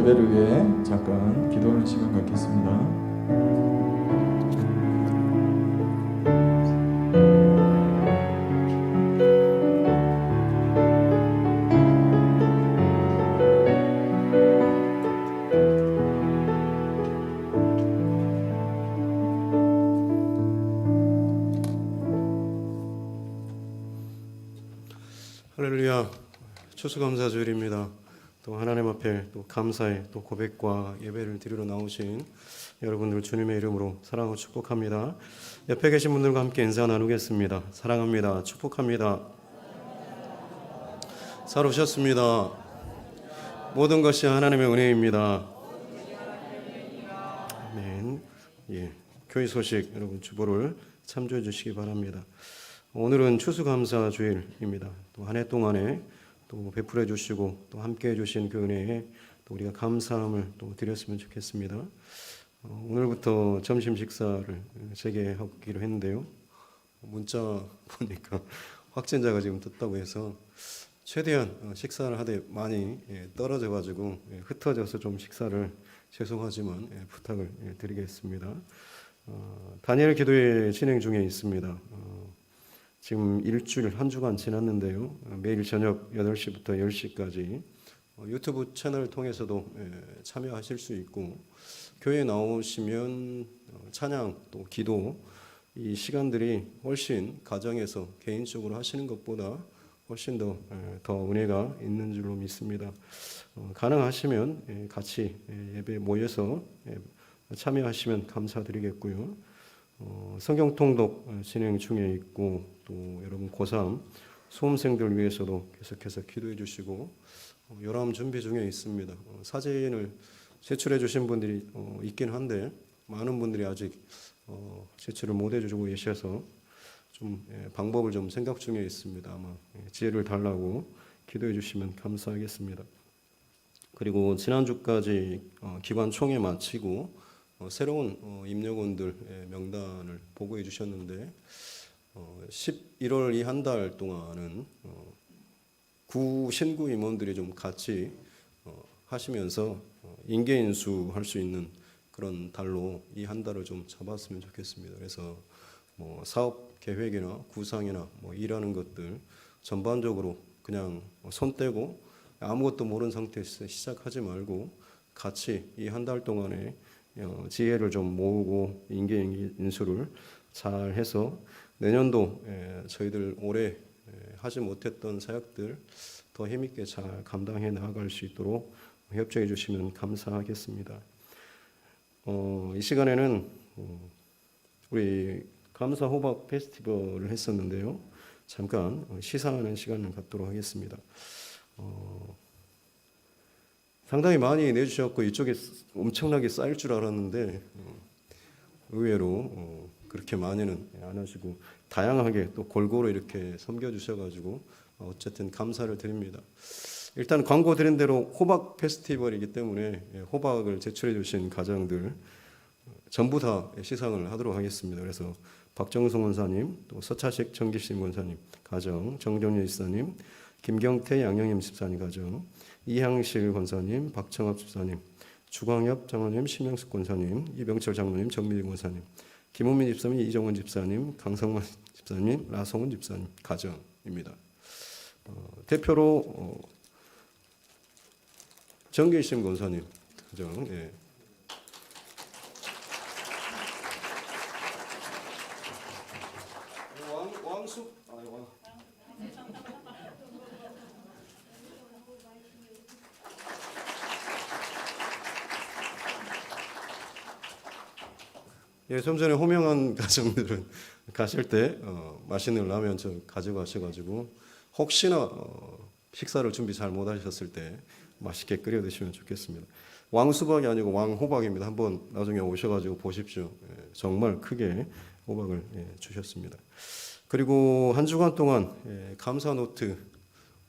예배를 위해 잠깐 기도하는 시간 갖겠습니다. 할렐루야. 추수감사주일입니다. 또 하나님 앞에 또 감사의 또 고백과 예배를 드리러 나오신 여러분들 주님의 이름으로 사랑하고 축복합니다. 옆에 계신 분들과 함께 인사 나누겠습니다. 사랑합니다. 축복합니다. 잘 오셨습니다. 모든 것이 하나님의 은혜입니다. 아멘. 예, 교회 소식 여러분 주보를 참조해 주시기 바랍니다. 오늘은 추수감사주일입니다. 또 한 해 동안에 또 베풀어 주시고 또 함께 해주신 그 은혜에 또 우리가 감사함을 또 드렸으면 좋겠습니다. 오늘부터 점심 식사를 재개하기로 했는데요. 문자 보니까 확진자가 지금 떴다고 해서 최대한 식사를 하되 많이 떨어져가지고 흩어져서 좀 식사를 죄송하지만 부탁을 드리겠습니다. 다니엘 기도회 진행 중에 있습니다. 지금 일주일 한 주간 지났는데요. 매일 저녁 8시부터 10시까지 유튜브 채널을 통해서도 참여하실 수 있고 교회에 나오시면 찬양 또 기도 이 시간들이 훨씬 가정에서 개인적으로 하시는 것보다 훨씬 더 은혜가 있는 줄로 믿습니다. 가능하시면 같이 예배 모여서 참여하시면 감사드리겠고요. 성경 통독 진행 중에 있고 또 여러분 고3 수험생들 위해서도 계속해서 기도해 주시고 요람 준비 중에 있습니다. 사진을 제출해 주신 분들이 있긴 한데 많은 분들이 아직 제출을 못 해주고 계셔서 좀 방법을 좀 생각 중에 있습니다. 아마 지혜를 달라고 기도해 주시면 감사하겠습니다. 그리고 지난주까지 기관 총회 마치고 새로운 임역원들 명단을 보고해 주셨는데 11월 이 한 달 동안은 신구 임원들이 좀 같이 하시면서 인계인수 할 수 있는 그런 달로 이 한 달을 좀 잡았으면 좋겠습니다. 그래서 뭐 사업 계획이나 구상이나 뭐 일하는 것들 전반적으로 그냥 손 떼고 아무것도 모르는 상태에서 시작하지 말고 같이 이 한 달 동안에 지혜를 좀 모으고 인계인수를 잘 해서 내년도 저희들 올해 하지 못했던 사역들 더 힘있게 잘 감당해 나아갈 수 있도록 협조해 주시면 감사하겠습니다. 이 시간에는 우리 감사 호박 페스티벌을 했었는데요. 잠깐 시사하는 시간을 갖도록 하겠습니다. 상당히 많이 내주셨고 이쪽에 엄청나게 쌓일 줄 알았는데 의외로 그렇게 많이는 안 하시고 다양하게 또 골고루 이렇게 섬겨주셔가지고 어쨌든 감사를 드립니다. 일단 광고 드린 대로 호박 페스티벌이기 때문에 호박을 제출해 주신 가정들 전부 다 시상을 하도록 하겠습니다. 그래서 박정성 원사님, 또 서차식 정기심 원사님 가정, 정정일 집사님, 김경태 양영임 집사님 가정, 이향실 권사님, 박청합 집사님, 주광엽 장로님, 심영숙 권사님, 이병철 장로님, 정민희 권사님, 김은민 집사님, 이정원 집사님, 강성만 집사님, 라성훈 집사님 가정입니다. 대표로 정계심 권사님 가정. 예. 왕숙 예, 좀 전에 호명한 가정들은 가실 때 맛있는 라면 좀 가져가셔가지고 혹시나 식사를 준비 잘 못하셨을 때 맛있게 끓여 드시면 좋겠습니다. 왕수박이 아니고 왕호박입니다. 한번 나중에 오셔가지고 보십시오. 예, 정말 크게 호박을 주셨습니다. 그리고 한 주간 동안 감사 노트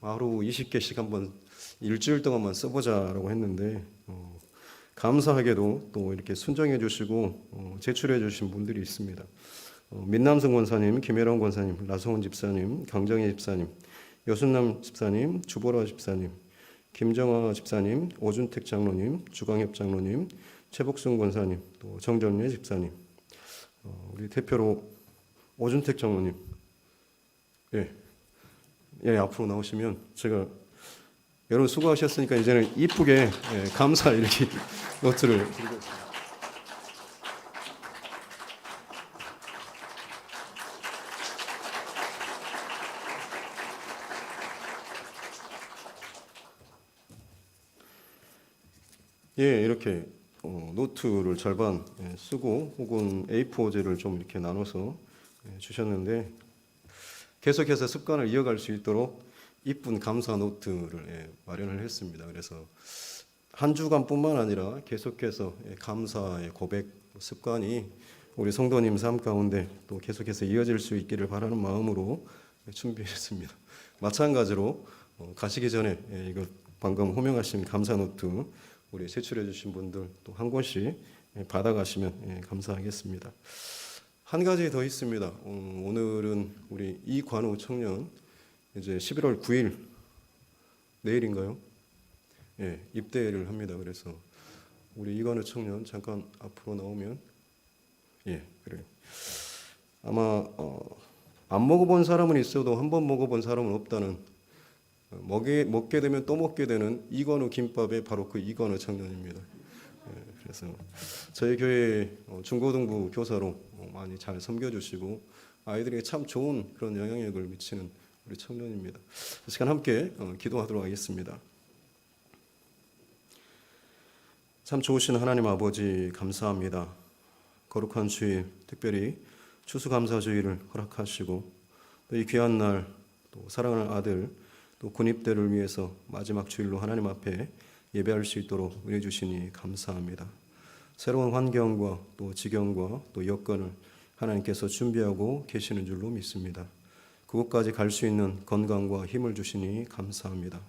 하루 20개씩 한번 일주일 동안만 써보자라고 했는데 감사하게도 또 이렇게 순정해 주시고 제출해 주신 분들이 있습니다. 민남성 권사님, 김혜령 권사님, 라성훈 집사님, 강정희 집사님, 여순남 집사님, 주보라 집사님, 김정아 집사님, 오준택 장로님, 주광엽 장로님, 최복순 권사님, 또 정전례 집사님, 우리 대표로 오준택 장로님, 앞으로 나오시면 제가 여러분 수고하셨으니까 이제는 이쁘게 감사 이렇게 노트를 드리겠습니다. 이렇게 노트를 절반 쓰고 혹은 A4지를 좀 이렇게 나눠서 주셨는데 계속해서 습관을 이어갈 수 있도록 이쁜 감사 노트를 마련을 했습니다. 그래서 한 주간뿐만 아니라 계속해서 감사의 고백 습관이 우리 성도님 삶 가운데 또 계속해서 이어질 수 있기를 바라는 마음으로 준비했습니다. 마찬가지로 가시기 전에 이거 방금 호명하신 감사 노트 우리 제출해 주신 분들 또 한 권씩 받아가시면 감사하겠습니다. 한 가지 더 있습니다. 오늘은 우리 이관우 청년 이제 11월 9일 내일인가요? 입대를 합니다. 그래서 우리 이관우 청년 잠깐 앞으로 나오면 그래요. 아마 안 먹어본 사람은 있어도 한 번 먹어본 사람은 없다는 먹게 되면 또 먹게 되는 이관우 김밥의 바로 그 이관우 청년입니다. 그래서 저희 교회 중고등부 교사로 많이 잘 섬겨주시고 아이들에게 참 좋은 그런 영향력을 미치는 우리 청년입니다. 이 시간 함께 기도하도록 하겠습니다. 참 좋으신 하나님 아버지 감사합니다. 거룩한 주일, 특별히 추수감사주일을 허락하시고 또 이 귀한 날 또 사랑하는 아들 또 군입대를 위해서 마지막 주일로 하나님 앞에 예배할 수 있도록 은혜 주시니 감사합니다. 새로운 환경과 또 지경과 또 여건을 하나님께서 준비하고 계시는 줄로 믿습니다. 그곳까지 갈 수 있는 건강과 힘을 주시니 감사합니다.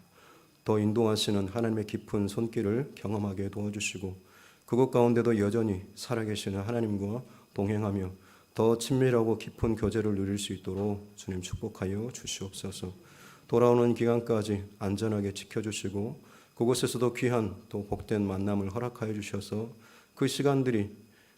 더 인도하시는 하나님의 깊은 손길을 경험하게 도와주시고 그곳 가운데도 여전히 살아계시는 하나님과 동행하며 더 친밀하고 깊은 교제를 누릴 수 있도록 주님 축복하여 주시옵소서. 돌아오는 기간까지 안전하게 지켜주시고 그곳에서도 귀한 또 복된 만남을 허락하여 주셔서 그 시간들이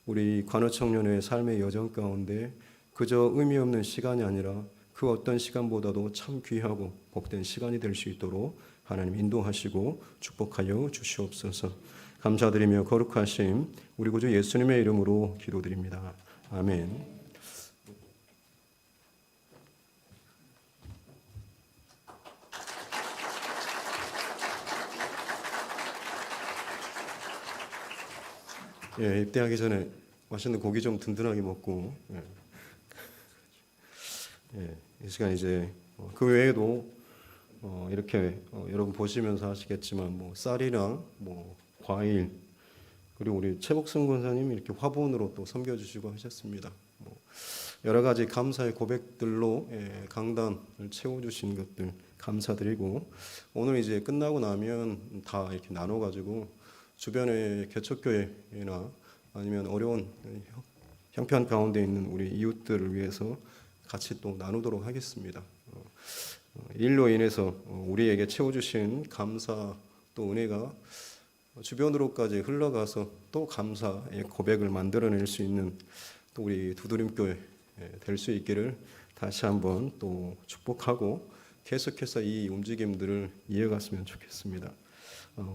우리 관우 청년의 삶의 여정 가운데 그저 의미 없는 시간이 아니라 그 어떤 시간보다도 참 귀하고 복된 시간이 될 수 있도록 하나님 인도하시고 축복하여 주시옵소서. 감사드리며 거룩하심 우리 구주 예수님의 이름으로 기도드립니다. 아멘. 입대하기 전에 맛있는 고기 좀 든든하게 먹고 이 시간 이제 그 외에도 이렇게 여러분 보시면서 하시겠지만 뭐 쌀이랑 뭐 과일 그리고 우리 최복순 권사님 이렇게 화분으로 또 섬겨주시고 하셨습니다. 뭐 여러 가지 감사의 고백들로 강단을 채워주신 것들 감사드리고 오늘 이제 끝나고 나면 다 이렇게 나눠가지고 주변의 개척교회나 아니면 어려운 형편 가운데 있는 우리 이웃들을 위해서 같이 또 나누도록 하겠습니다. 일로 인해서 우리에게 채워주신 감사 또 은혜가 주변으로까지 흘러가서 또 감사의 고백을 만들어낼 수 있는 또 우리 두드림교회 될 수 있기를 다시 한번 또 축복하고 계속해서 이 움직임들을 이어갔으면 좋겠습니다.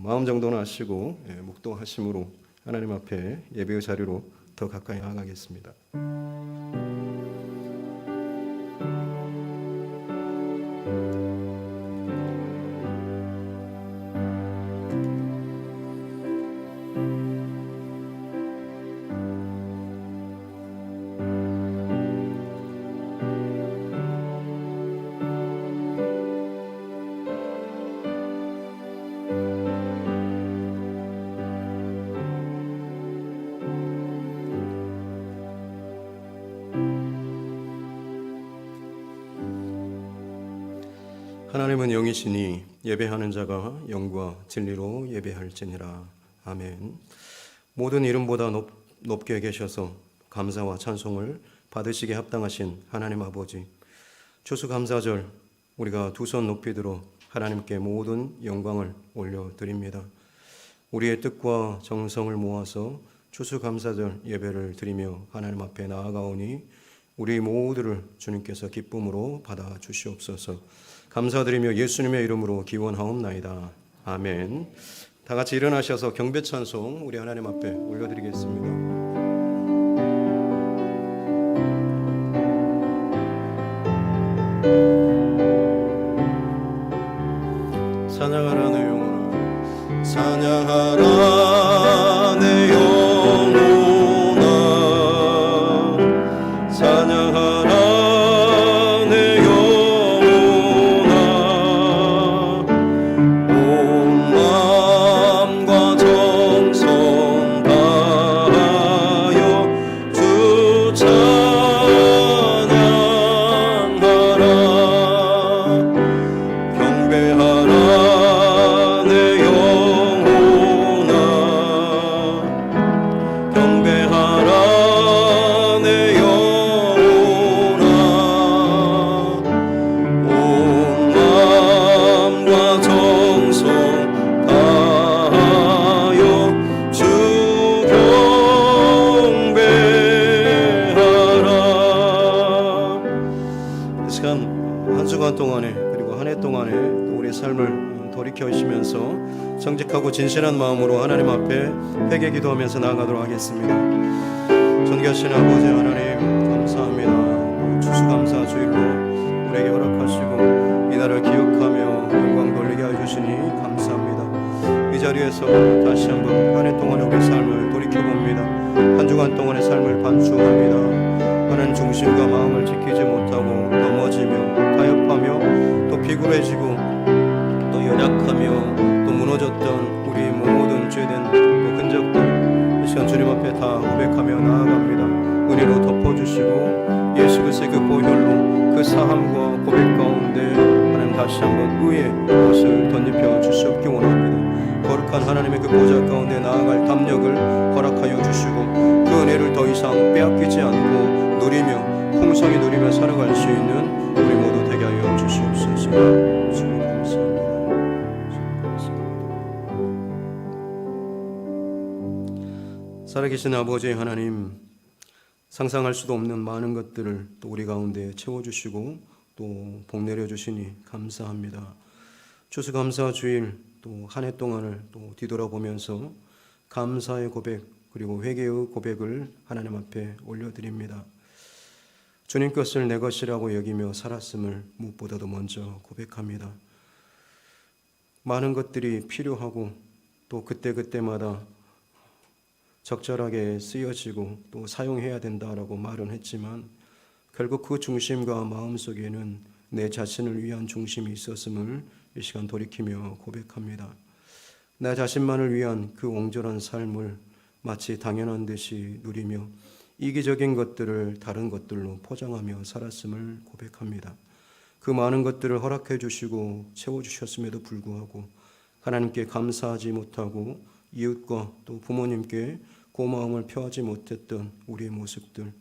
마음 정도는 하시고 묵도하심으로 하나님 앞에 예배의 자리로 더 가까이 나아가겠습니다. 하나님은 영이시니 예배하는 자가 영과 진리로 예배할지니라. 아멘. 모든 이름보다 높게 계셔서 감사와 찬송을 받으시게 합당하신 하나님 아버지, 추수감사절 우리가 두 손 높이 들어 하나님께 모든 영광을 올려드립니다. 우리의 뜻과 정성을 모아서 추수감사절 예배를 드리며 하나님 앞에 나아가오니 우리 모두를 주님께서 기쁨으로 받아주시옵소서. 감사드리며 예수님의 이름으로 기원하옵나이다. 아멘. 다 같이 일어나셔서 경배 찬송 우리 하나님 앞에 올려드리겠습니다. 찬양하라 내 영혼아, 찬양하라 내 영혼아, 찬양하라 내 영혼아, 온 마음과 정성 다하여 주 찬양하라. 경배하라 내 영혼아, 경배하라 내 영혼아, 온 마음과 정성 다하여 주 경배하라. 이 시간 한 주간 동안에 그리고 한 해 동안에 또 우리 삶을 돌이켜시면서 정직하고 진실한 마음으로 하나님 앞에 회개 기도하면서 나아가도록 하겠습니다. 존귀하신 아버지 하나님 감사합니다. 추수감사 주일로 우리에게 허락하시고 이 날을 기억하며 영광 돌리게 해주시니 감사합니다. 이 자리에서 다시 한번 한 해 동안의 우리 삶을 돌이켜봅니다. 한 주간 동안의 삶을 반추합니다. 하나님 중심과 마음을 지키지 못하고 넘어지며 타협하며 또 비굴해지고 또 연약하며 또 무너졌던 우리 모든 죄된 흔적들 이 시간 주님 앞에 다 고백하며 나아갑니다. 은혜로 덮어주시고 예수 그리스도의 그 보혈로 그 사함과 고백 가운데 하나님 다시 한번 의의 옷을 덧입혀 주시옵기 원합니다. 거룩한 하나님의 그 보좌 가운데 나아갈 담력을 허락하여 주시고 그 은혜를 더 이상 빼앗기지 않고 누리며 풍성히 누리며 살아갈 수 있는 우리 모두 되게 하여 주시옵소서. 주님 감사합니다. 살아계신 아버지 하나님, 상상할 수도 없는 많은 것들을 또 우리 가운데 채워주시고 또 복 내려주시니 감사합니다. 추수감사 주일 또 한 해 동안을 또 뒤돌아보면서 감사의 고백 그리고 회개의 고백을 하나님 앞에 올려드립니다. 주님 것을 내 것이라고 여기며 살았음을 무엇보다도 먼저 고백합니다. 많은 것들이 필요하고 또 그때그때마다 적절하게 쓰여지고 또 사용해야 된다라고 말은 했지만 결국 그 중심과 마음속에는 내 자신을 위한 중심이 있었음을 이 시간 돌이키며 고백합니다. 나 자신만을 위한 그 옹졸한 삶을 마치 당연한 듯이 누리며 이기적인 것들을 다른 것들로 포장하며 살았음을 고백합니다. 그 많은 것들을 허락해 주시고 채워주셨음에도 불구하고 하나님께 감사하지 못하고 이웃과 또 부모님께 고마움을 표하지 못했던 우리의 모습들,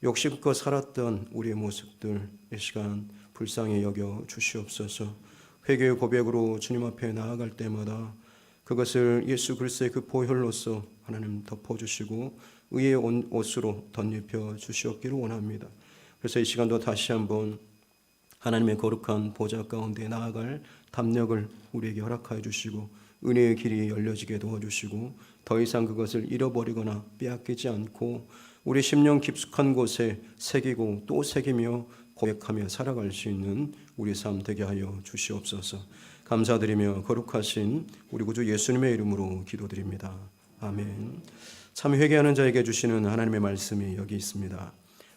욕심껏 살았던 우리의 모습들 이 시간 불쌍히 여겨 주시옵소서. 회개의 고백으로 주님 앞에 나아갈 때마다 그것을 예수 그리스도의 그 보혈로서 하나님 덮어주시고 의의 옷으로 덧입혀 주시옵기를 원합니다. 그래서 이 시간도 다시 한번 하나님의 거룩한 보좌 가운데 나아갈 담력을 우리에게 허락하여 주시고 은혜의 길이 열려지게 도와주시고 더 이상 그것을 잃어버리거나 빼앗기지 않고 우리 심령 깊숙한 곳에 새기고 또 새기며 고백하며 살아갈 수 있는 우리 삶 되게 하여 주시옵소서. 감사드리며 거룩하신 우리 구주 예수님의 이름으로 기도드립니다. 아멘. 참 회개하는 자에게 주시는 하나님의 말씀이 여기 있습니다.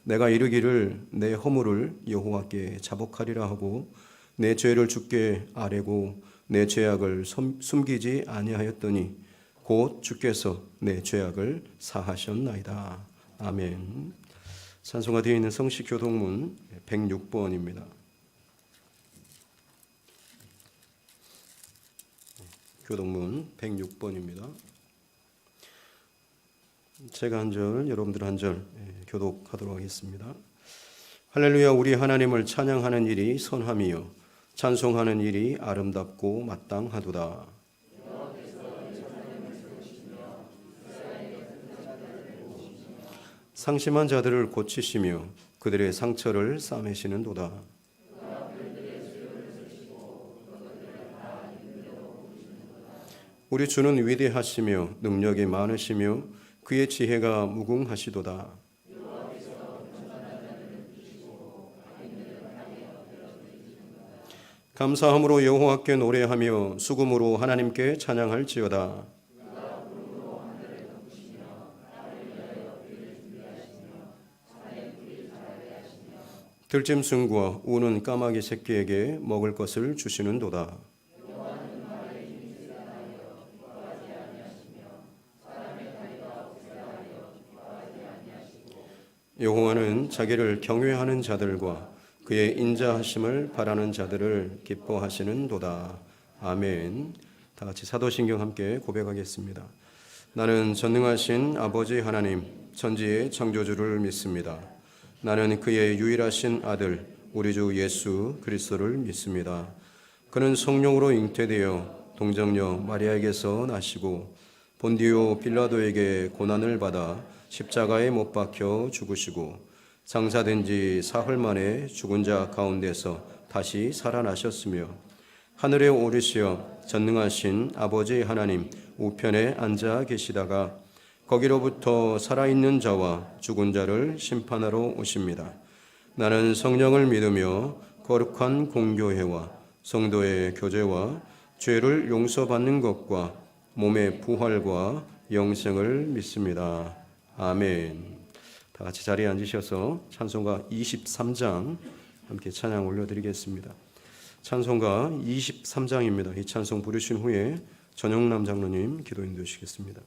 내가 이르기를 내 허물을 여호와께 자복하리라 하고 내 죄를 주께 아뢰고 내 죄악을 숨기지 아니하였더니 곧 주께서 내 죄악을 사하셨나이다. 아멘. 찬송가 되어 있는 성식 교동문 106번입니다. 교동문 106번입니다. 제가 한 절, 여러분들 한 절 교독하도록 하겠습니다. 할렐루야. 우리 하나님을 찬양하는 일이 선함이요 찬송하는 일이 아름답고 마땅하도다. 상심한 자들을 고치시며 그들의 상처를 싸매시는도다. 우리 주는 위대하시며 능력이 많으시며 그의 지혜가 무궁하시도다. 감사함으로 여호와께 노래하며 수금으로 하나님께 찬양할지어다. 들짐승과 우는 까마귀 새끼에게 먹을 것을 주시는도다. 여호와는 자기를 경외하는 자들과 그의 인자하심을 바라는 자들을 기뻐하시는도다. 아멘. 다 같이 사도신경 함께 고백하겠습니다. 나는 전능하신 아버지 하나님 천지의 창조주를 믿습니다. 나는 그의 유일하신 아들 우리 주 예수 그리스도를 믿습니다. 그는 성령으로 잉태되어 동정녀 마리아에게서 나시고 본디오 빌라도에게 고난을 받아 십자가에 못 박혀 죽으시고 장사된 지 사흘 만에 죽은 자 가운데서 다시 살아나셨으며 하늘에 오르시어 전능하신 아버지 하나님 우편에 앉아 계시다가 거기로부터 살아있는 자와 죽은 자를 심판하러 오십니다. 나는 성령을 믿으며 거룩한 공교회와 성도의 교제와 죄를 용서받는 것과 몸의 부활과 영생을 믿습니다. 아멘. 다 같이 자리에 앉으셔서 찬송가 23장 함께 찬양 올려드리겠습니다. 찬송가 23장입니다. 이 찬송 부르신 후에 전영남 장로님 기도 인도하시겠습니다.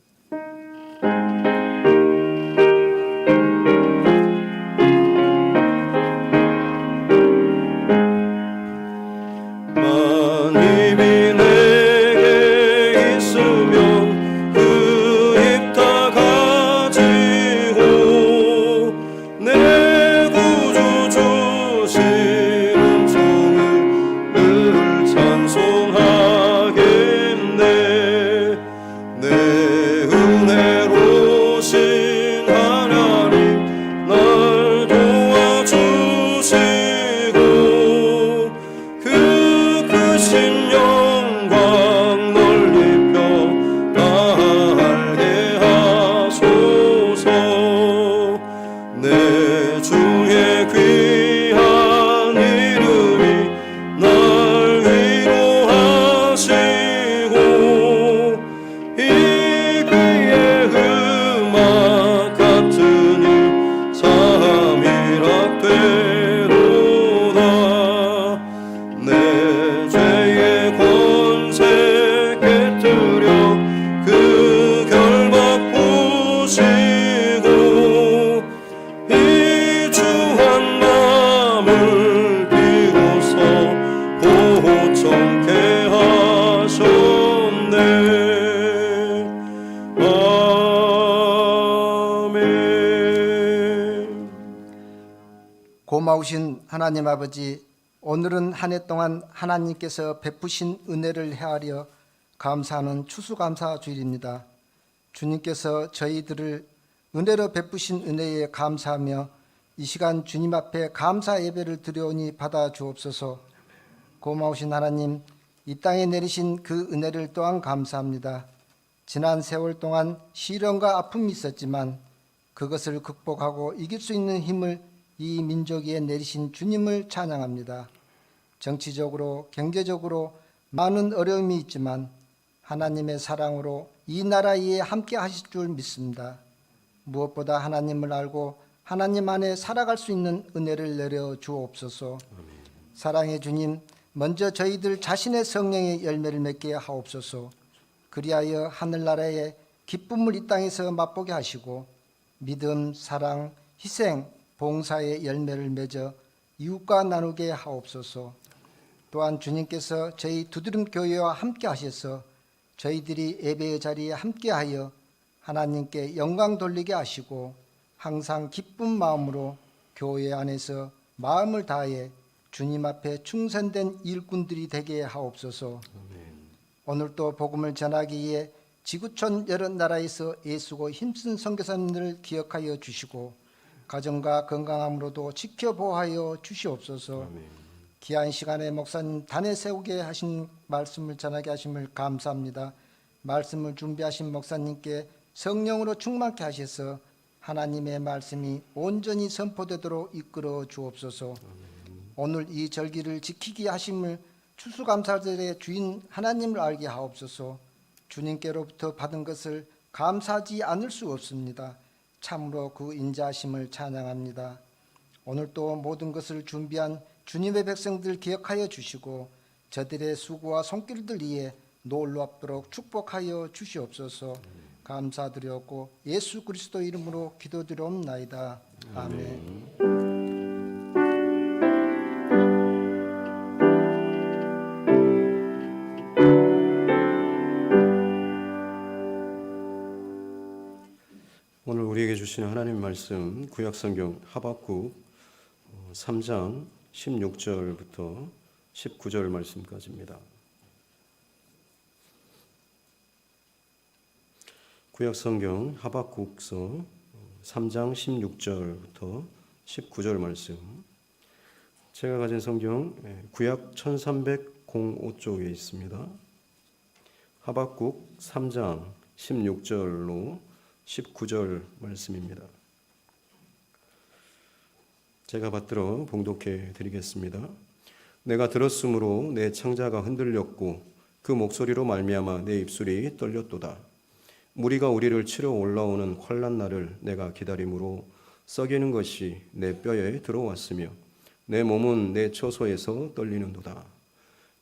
고마우신 하나님 아버지, 오늘은 한 해 동안 하나님께서 베푸신 은혜를 헤아려 감사하는 추수감사 주일입니다. 주님께서 저희들을 은혜로 베푸신 은혜에 감사하며 이 시간 주님 앞에 감사 예배를 드려오니 받아 주옵소서. 고마우신 하나님, 이 땅에 내리신 그 은혜를 또한 감사합니다. 지난 세월 동안 시련과 아픔이 있었지만 그것을 극복하고 이길 수 있는 힘을 이 민족에 내리신 주님을 찬양합니다. 정치적으로 경제적으로 많은 어려움이 있지만 하나님의 사랑으로 이 나라 위에 함께 하실 줄 믿습니다. 무엇보다 하나님을 알고 하나님 안에 살아갈 수 있는 은혜를 내려 주옵소서. 사랑의 주님, 먼저 저희들 자신의 성령의 열매를 맺게 하옵소서. 그리하여 하늘나라의 기쁨을 이 땅에서 맛보게 하시고 믿음, 사랑, 희생, 봉사의 열매를 맺어 이웃과 나누게 하옵소서. 또한 주님께서 저희 두드림 교회와 함께 하셔서 저희들이 예배의 자리에 함께하여 하나님께 영광 돌리게 하시고 항상 기쁜 마음으로 교회 안에서 마음을 다해 주님 앞에 충성된 일꾼들이 되게 하옵소서. 오늘도 복음을 전하기 위해 지구촌 여러 나라에서 애쓰고 힘쓴 선교사님들을 기억하여 주시고 가정과 건강함으로도 지켜보하여 주시옵소서. 귀한 시간에 목사님 단에 세우게 하신 말씀을 전하게 하심을 감사합니다. 말씀을 준비하신 목사님께 성령으로 충만케 하셔서 하나님의 말씀이 온전히 선포되도록 이끌어 주옵소서. 오늘 이 절기를 지키게 하심을 추수감사절의 주인 하나님을 알게 하옵소서. 주님께로부터 받은 것을 감사하지 않을 수 없습니다. 참으로 그 인자하심을 찬양합니다. 오늘 또 모든 것을 준비한 주님의 백성들 기억하여 주시고 저들의 수고와 손길들 위해 놀랍도록 축복하여 주시옵소서. 감사드렸고 예수 그리스도 이름으로 기도드리옵나이다. 아멘. 오늘 우리에게 주시는 하나님 말씀 구약성경 하박국 3장 16절부터 19절 말씀까지입니다. 구약성경 하박국서 3장 16절부터 19절 말씀. 제가 가진 성경 구약 1305쪽에 있습니다. 하박국 3장 16절로 19절 말씀입니다. 제가 받들어 봉독해 드리겠습니다. 내가 들었으므로 내 창자가 흔들렸고 그 목소리로 말미암아 내 입술이 떨렸도다. 무리가 우리를 치러 올라오는 환난 날을 내가 기다림으로 썩이는 것이 내 뼈에 들어왔으며 내 몸은 내 처소에서 떨리는도다.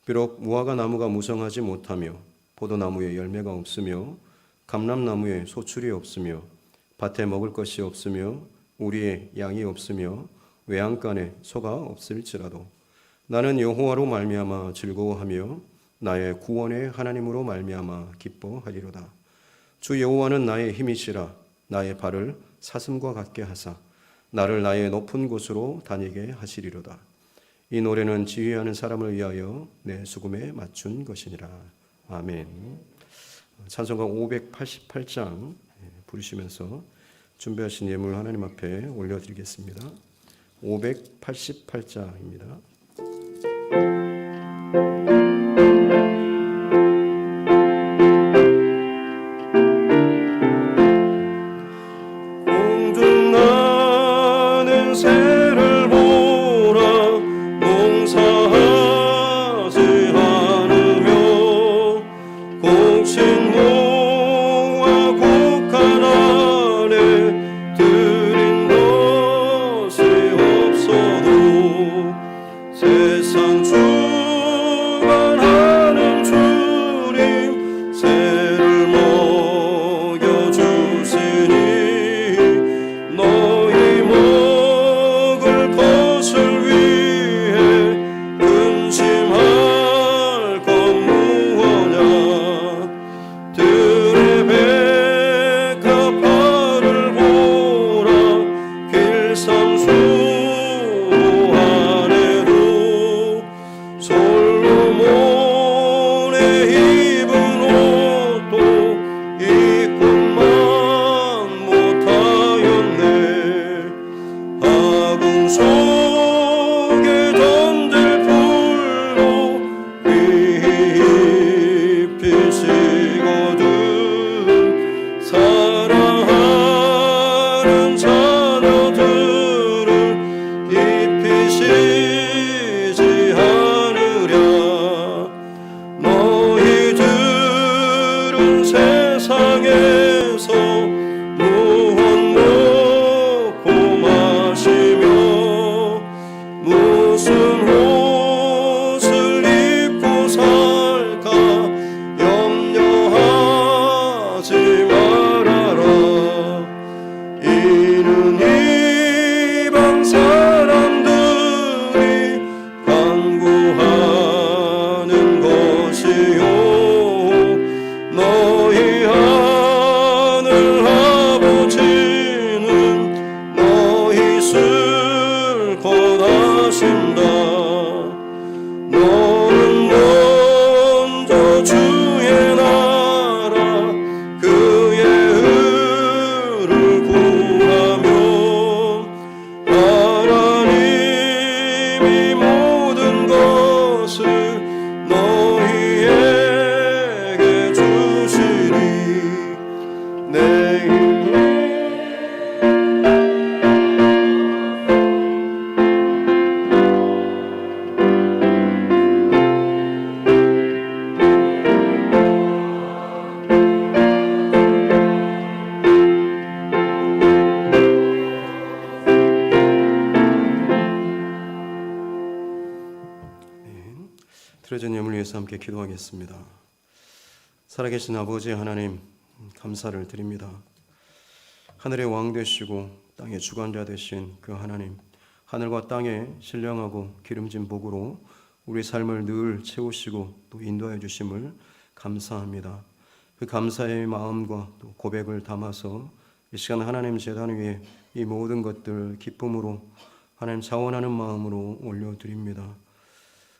비록 무화과 나무가 무성하지 못하며 포도나무에 열매가 없으며 감람나무에 소출이 없으며 밭에 먹을 것이 없으며 우리의 양이 없으며 외양간에 소가 없을지라도 나는 여호와로 말미암아 즐거워하며 나의 구원의 하나님으로 말미암아 기뻐하리로다. 주 여호와는 나의 힘이시라. 나의 발을 사슴과 같게 하사 나를 나의 높은 곳으로 다니게 하시리로다. 이 노래는 지휘하는 사람을 위하여 내 수금에 맞춘 것이니라. 아멘. 찬송가 588장 부르시면서 준비하신 예물 하나님 앞에 올려드리겠습니다. 588장입니다. 공중나는 새를 보라 농사하지 않으며 곡식 모아 곡간 안에 들인 것이 없어도 세상 주관하는 주님 새를 먹여주시니 너희 먹을 것을 위해 근심할 것 무엇냐. 들의 백합화를 보라 길상수 안에도 드려진 예물 위해서 함께 기도하겠습니다. 살아계신 아버지 하나님, 감사를 드립니다. 하늘의 왕 되시고 땅의 주관자 되신 그 하나님, 하늘과 땅에 신령하고 기름진 복으로 우리 삶을 늘 채우시고 또 인도하여 주심을 감사합니다. 그 감사의 마음과 또 고백을 담아서 이 시간 하나님 제단 위에 이 모든 것들 기쁨으로 하나님 자원하는 마음으로 올려드립니다.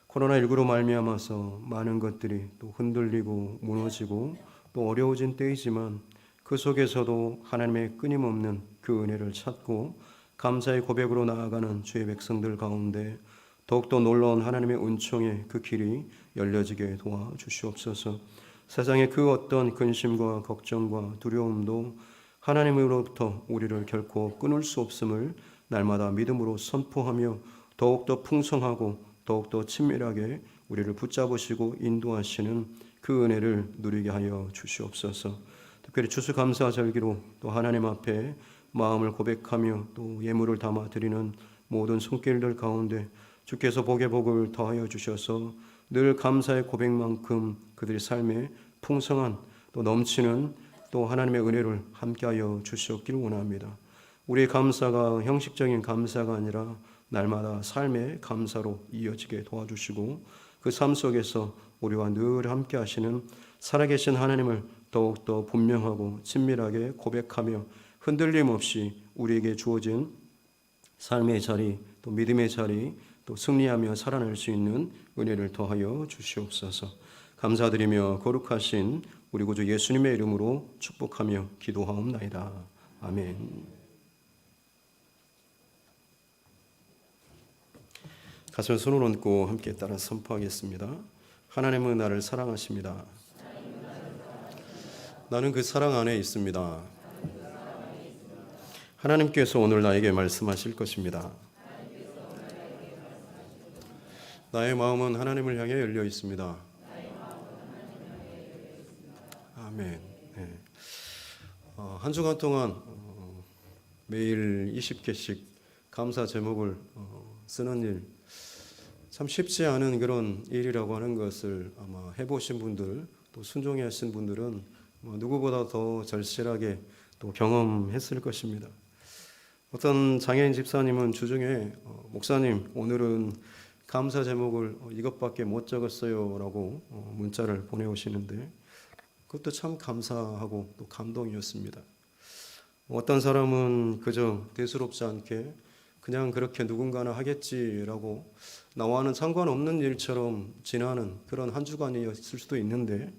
코로나19로 말미암아서 많은 것들이 또 흔들리고 무너지고 또 어려워진 때이지만 그 속에서도 하나님의 끊임없는 그 은혜를 찾고 감사의 고백으로 나아가는 주의 백성들 가운데 더욱더 놀라운 하나님의 은총의 그 길이 열려지게 도와주시옵소서. 세상의 그 어떤 근심과 걱정과 두려움도 하나님으로부터 우리를 결코 끊을 수 없음을 날마다 믿음으로 선포하며 더욱더 풍성하고 더욱더 친밀하게 우리를 붙잡으시고 인도하시는 그 은혜를 누리게 하여 주시옵소서. 특별히 추수감사절기로 또 하나님 앞에 마음을 고백하며 또 예물을 담아 드리는 모든 손길들 가운데 주께서 복의 복을 더하여 주셔서 늘 감사의 고백만큼 그들의 삶에 풍성한 또 넘치는 또 하나님의 은혜를 함께하여 주시옵기를 원합니다. 우리의 감사가 형식적인 감사가 아니라 날마다 삶의 감사로 이어지게 도와주시고 그 삶 속에서 우리와 늘 함께 하시는 살아계신 하나님을 더욱더 분명하고 친밀하게 고백하며 흔들림 없이 우리에게 주어진 삶의 자리 또 믿음의 자리 또 승리하며 살아낼 수 있는 은혜를 더하여 주시옵소서. 감사드리며 거룩하신 우리 구주 예수님의 이름으로 축복하며 기도하옵나이다. 아멘. 가슴에 손을 얹고 함께 따라 선포하겠습니다. 하나님은 나를 사랑하십니다. 나는 그 사랑 안에 있습니다. 하나님께서 오늘 나에게 말씀하실 것입니다. 나의 마음은 하나님을 향해 열려 있습니다. 아멘. 네. 한 주간 동안 매일 20개씩 감사 제목을 쓰는 일, 참 쉽지 않은 그런 일이라고 하는 것을 아마 해보신 분들 또 순종해 하신 분들은 누구보다 더 절실하게 또 경험했을 것입니다. 어떤 장애인 집사님은 주중에 목사님 오늘은 감사 제목을 이것밖에 못 적었어요 라고 문자를 보내오시는데 그것도 참 감사하고 또 감동이었습니다. 어떤 사람은 그저 대수롭지 않게 그냥 그렇게 누군가는 하겠지라고 나와는 상관없는 일처럼 지나는 그런 한 주간이었을 수도 있는데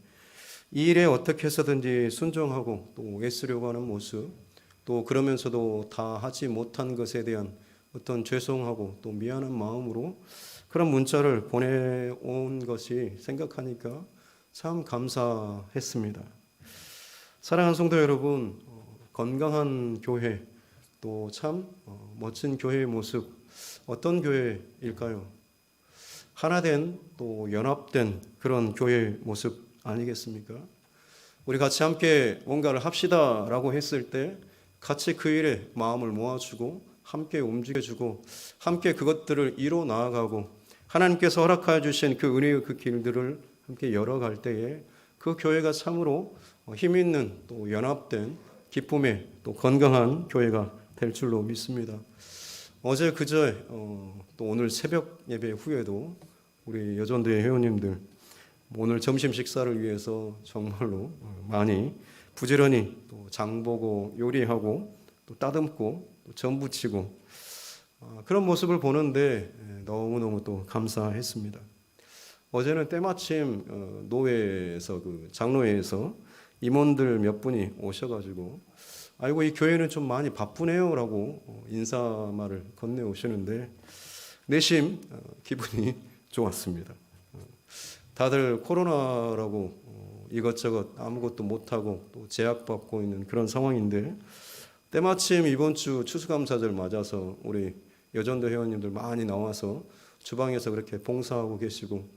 이 일에 어떻게 해서든지 순종하고 또 애쓰려고 하는 모습 또 그러면서도 다 하지 못한 것에 대한 어떤 죄송하고 또 미안한 마음으로 그런 문자를 보내온 것이 생각하니까 참 감사했습니다. 사랑하는 성도 여러분, 건강한 교회 또 참 멋진 교회의 모습 어떤 교회일까요? 하나된 또 연합된 그런 교회의 모습 아니겠습니까? 우리 같이 함께 뭔가를 합시다라고 했을 때 같이 그 일에 마음을 모아주고 함께 움직여주고 함께 그것들을 이뤄 나아가고 하나님께서 허락하여 주신 그 은혜의 그 길들을 함께 열어갈 때에 그 교회가 참으로 힘있는 또 연합된 기쁨의 또 건강한 교회가 될 줄로 믿습니다. 어제 그저 또 오늘 새벽 예배 후에도 우리 여전도의 회원님들 오늘 점심 식사를 위해서 정말로 많이 부지런히 또 장보고 요리하고 또 따듬고 또 전 부치고 그런 모습을 보는데 너무너무 또 감사했습니다. 어제는 때마침 노회에서 그 장로회에서 임원들 몇 분이 오셔가지고 아이고 이 교회는 좀 많이 바쁘네요라고 인사말을 건네오시는데 내심 기분이 좋았습니다. 다들 코로나라고 이것저것 아무것도 못하고 또 제약받고 있는 그런 상황인데 때마침 이번 주 추수감사절 맞아서 우리 여전도 회원님들 많이 나와서 주방에서 그렇게 봉사하고 계시고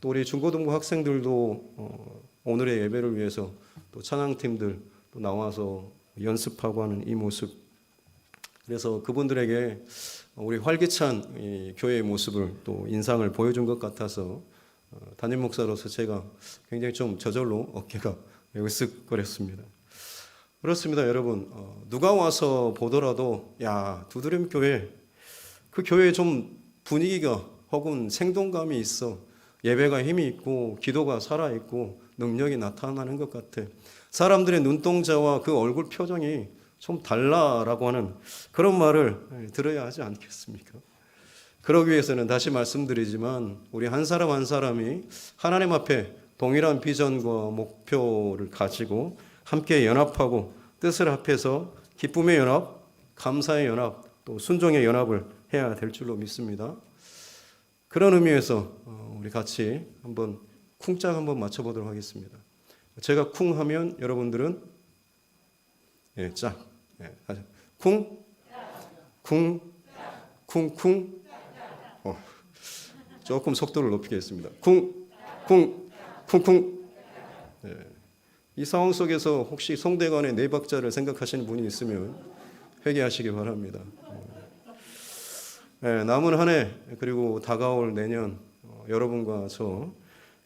또 우리 중고등부 학생들도 오늘의 예배를 위해서 또 찬양팀들 또 나와서 연습하고 하는 이 모습, 그래서 그분들에게 우리 활기찬 이 교회의 모습을 또 인상을 보여준 것 같아서 담임 목사로서 제가 굉장히 좀 저절로 어깨가 으쓱거렸습니다. 그렇습니다, 여러분. 누가 와서 보더라도 야, 두드림 교회, 그 교회에 좀 분위기가 혹은 생동감이 있어. 예배가 힘이 있고 기도가 살아있고 능력이 나타나는 것 같아. 사람들의 눈동자와 그 얼굴 표정이 좀 달라라고 하는 그런 말을 들어야 하지 않겠습니까? 그러기 위해서는 다시 말씀드리지만 우리 한 사람 한 사람이 하나님 앞에 동일한 비전과 목표를 가지고 함께 연합하고 뜻을 합해서 기쁨의 연합, 감사의 연합, 또 순종의 연합을 해야 될 줄로 믿습니다. 그런 의미에서 우리 같이 한번 쿵짝 한번 맞춰보도록 하겠습니다. 제가 쿵 하면 여러분들은 짝. 쿵, 쿵, 쿵, 쿵. 조금 속도를 높이겠습니다. 쿵, 쿵, 쿵, 쿵. 이 상황 속에서 혹시 송대관의 네 박자를 생각하시는 분이 있으면 회개하시기 바랍니다. 남은 한 해 그리고 다가올 내년 여러분과 저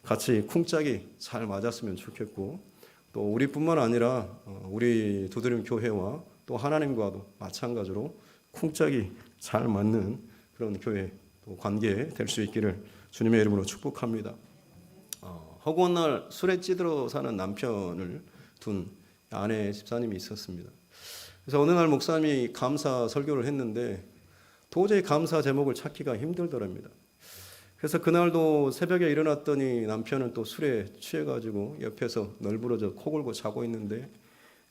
같이 쿵짝이 잘 맞았으면 좋겠고 또 우리뿐만 아니라 우리 두드림 교회와 또 하나님과도 마찬가지로 쿵짝이 잘 맞는 그런 교회 또 관계 될 수 있기를 주님의 이름으로 축복합니다. 허구한 날 술에 찌들어 사는 남편을 둔 아내 집사님이 있었습니다. 그래서 어느 날 목사님이 감사 설교를 했는데 도저히 감사 제목을 찾기가 힘들더랍니다. 그래서 그날도 새벽에 일어났더니 남편은 또 술에 취해가지고 옆에서 널브러져 코 골고 자고 있는데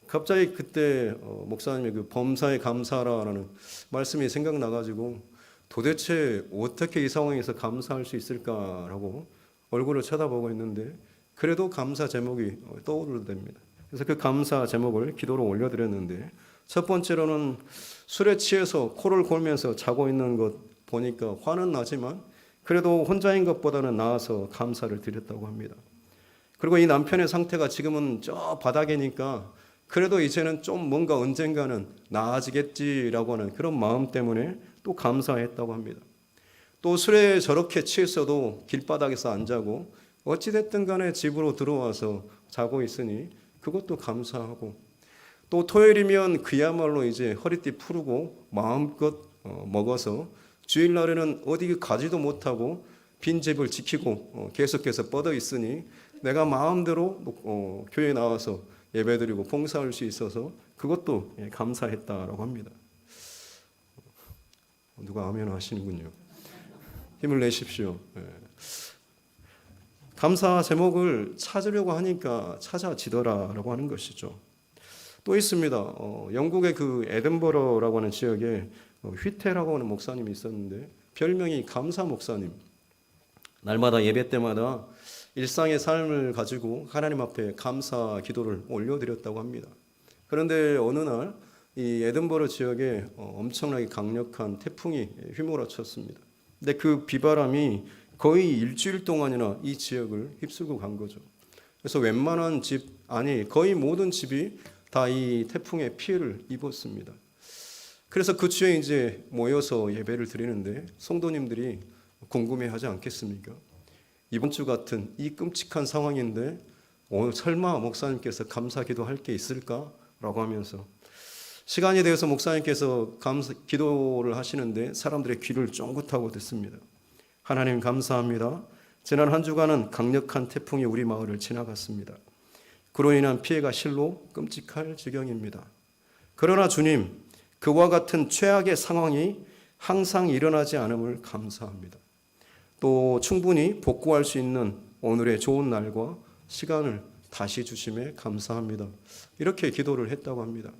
갑자기 그때 목사님의 그 범사에 감사라는 말씀이 생각나가지고 도대체 어떻게 이 상황에서 감사할 수 있을까라고 얼굴을 쳐다보고 있는데 그래도 감사 제목이 떠오르답니다. 그래서 그 감사 제목을 기도로 올려드렸는데 첫 번째로는 술에 취해서 코를 골면서 자고 있는 것 보니까 화는 나지만 그래도 혼자인 것보다는 나아서 감사를 드렸다고 합니다. 그리고 이 남편의 상태가 지금은 저 바닥이니까 그래도 이제는 좀 뭔가 언젠가는 나아지겠지라고 하는 그런 마음 때문에 또 감사했다고 합니다. 또 술에 저렇게 취했어도 길바닥에서 안 자고 어찌됐든 간에 집으로 들어와서 자고 있으니 그것도 감사하고 또 토요일이면 그야말로 이제 허리띠 풀고 마음껏 먹어서 주일날에는 어디 가지도 못하고 빈집을 지키고 계속해서 뻗어 있으니 내가 마음대로 교회에 나와서 예배드리고 봉사할 수 있어서 그것도 감사했다라고 합니다. 누가 아멘 하시는군요. 힘을 내십시오. 감사 제목을 찾으려고 하니까 찾아지더라라고 하는 것이죠. 또 있습니다. 영국의 그 에든버러라고 하는 지역에 휘테라고 하는 목사님이 있었는데 별명이 감사 목사님. 날마다 예배 때마다 일상의 삶을 가지고 하나님 앞에 감사 기도를 올려드렸다고 합니다. 그런데 어느 날 이 에든버러 지역에 엄청나게 강력한 태풍이 휘몰아쳤습니다. 근데 그 비바람이 거의 일주일 동안이나 이 지역을 휩쓸고 간 거죠. 그래서 웬만한 집, 아니 거의 모든 집이 다 이 태풍의 피해를 입었습니다. 그래서 그 주에 이제 모여서 예배를 드리는데 성도님들이 궁금해하지 않겠습니까? 이번 주 같은 이 끔찍한 상황인데 설마 목사님께서 감사기도 할 게 있을까라고 하면서 시간이 되어서 목사님께서 기도를 하시는데 사람들의 귀를 쫑긋하고 듣습니다. 하나님 감사합니다. 지난 한 주간은 강력한 태풍이 우리 마을을 지나갔습니다. 그로 인한 피해가 실로 끔찍할 지경입니다. 그러나 주님, 그와 같은 최악의 상황이 항상 일어나지 않음을 감사합니다. 또 충분히 복구할 수 있는 오늘의 좋은 날과 시간을 다시 주심에 감사합니다. 이렇게 기도를 했다고 합니다.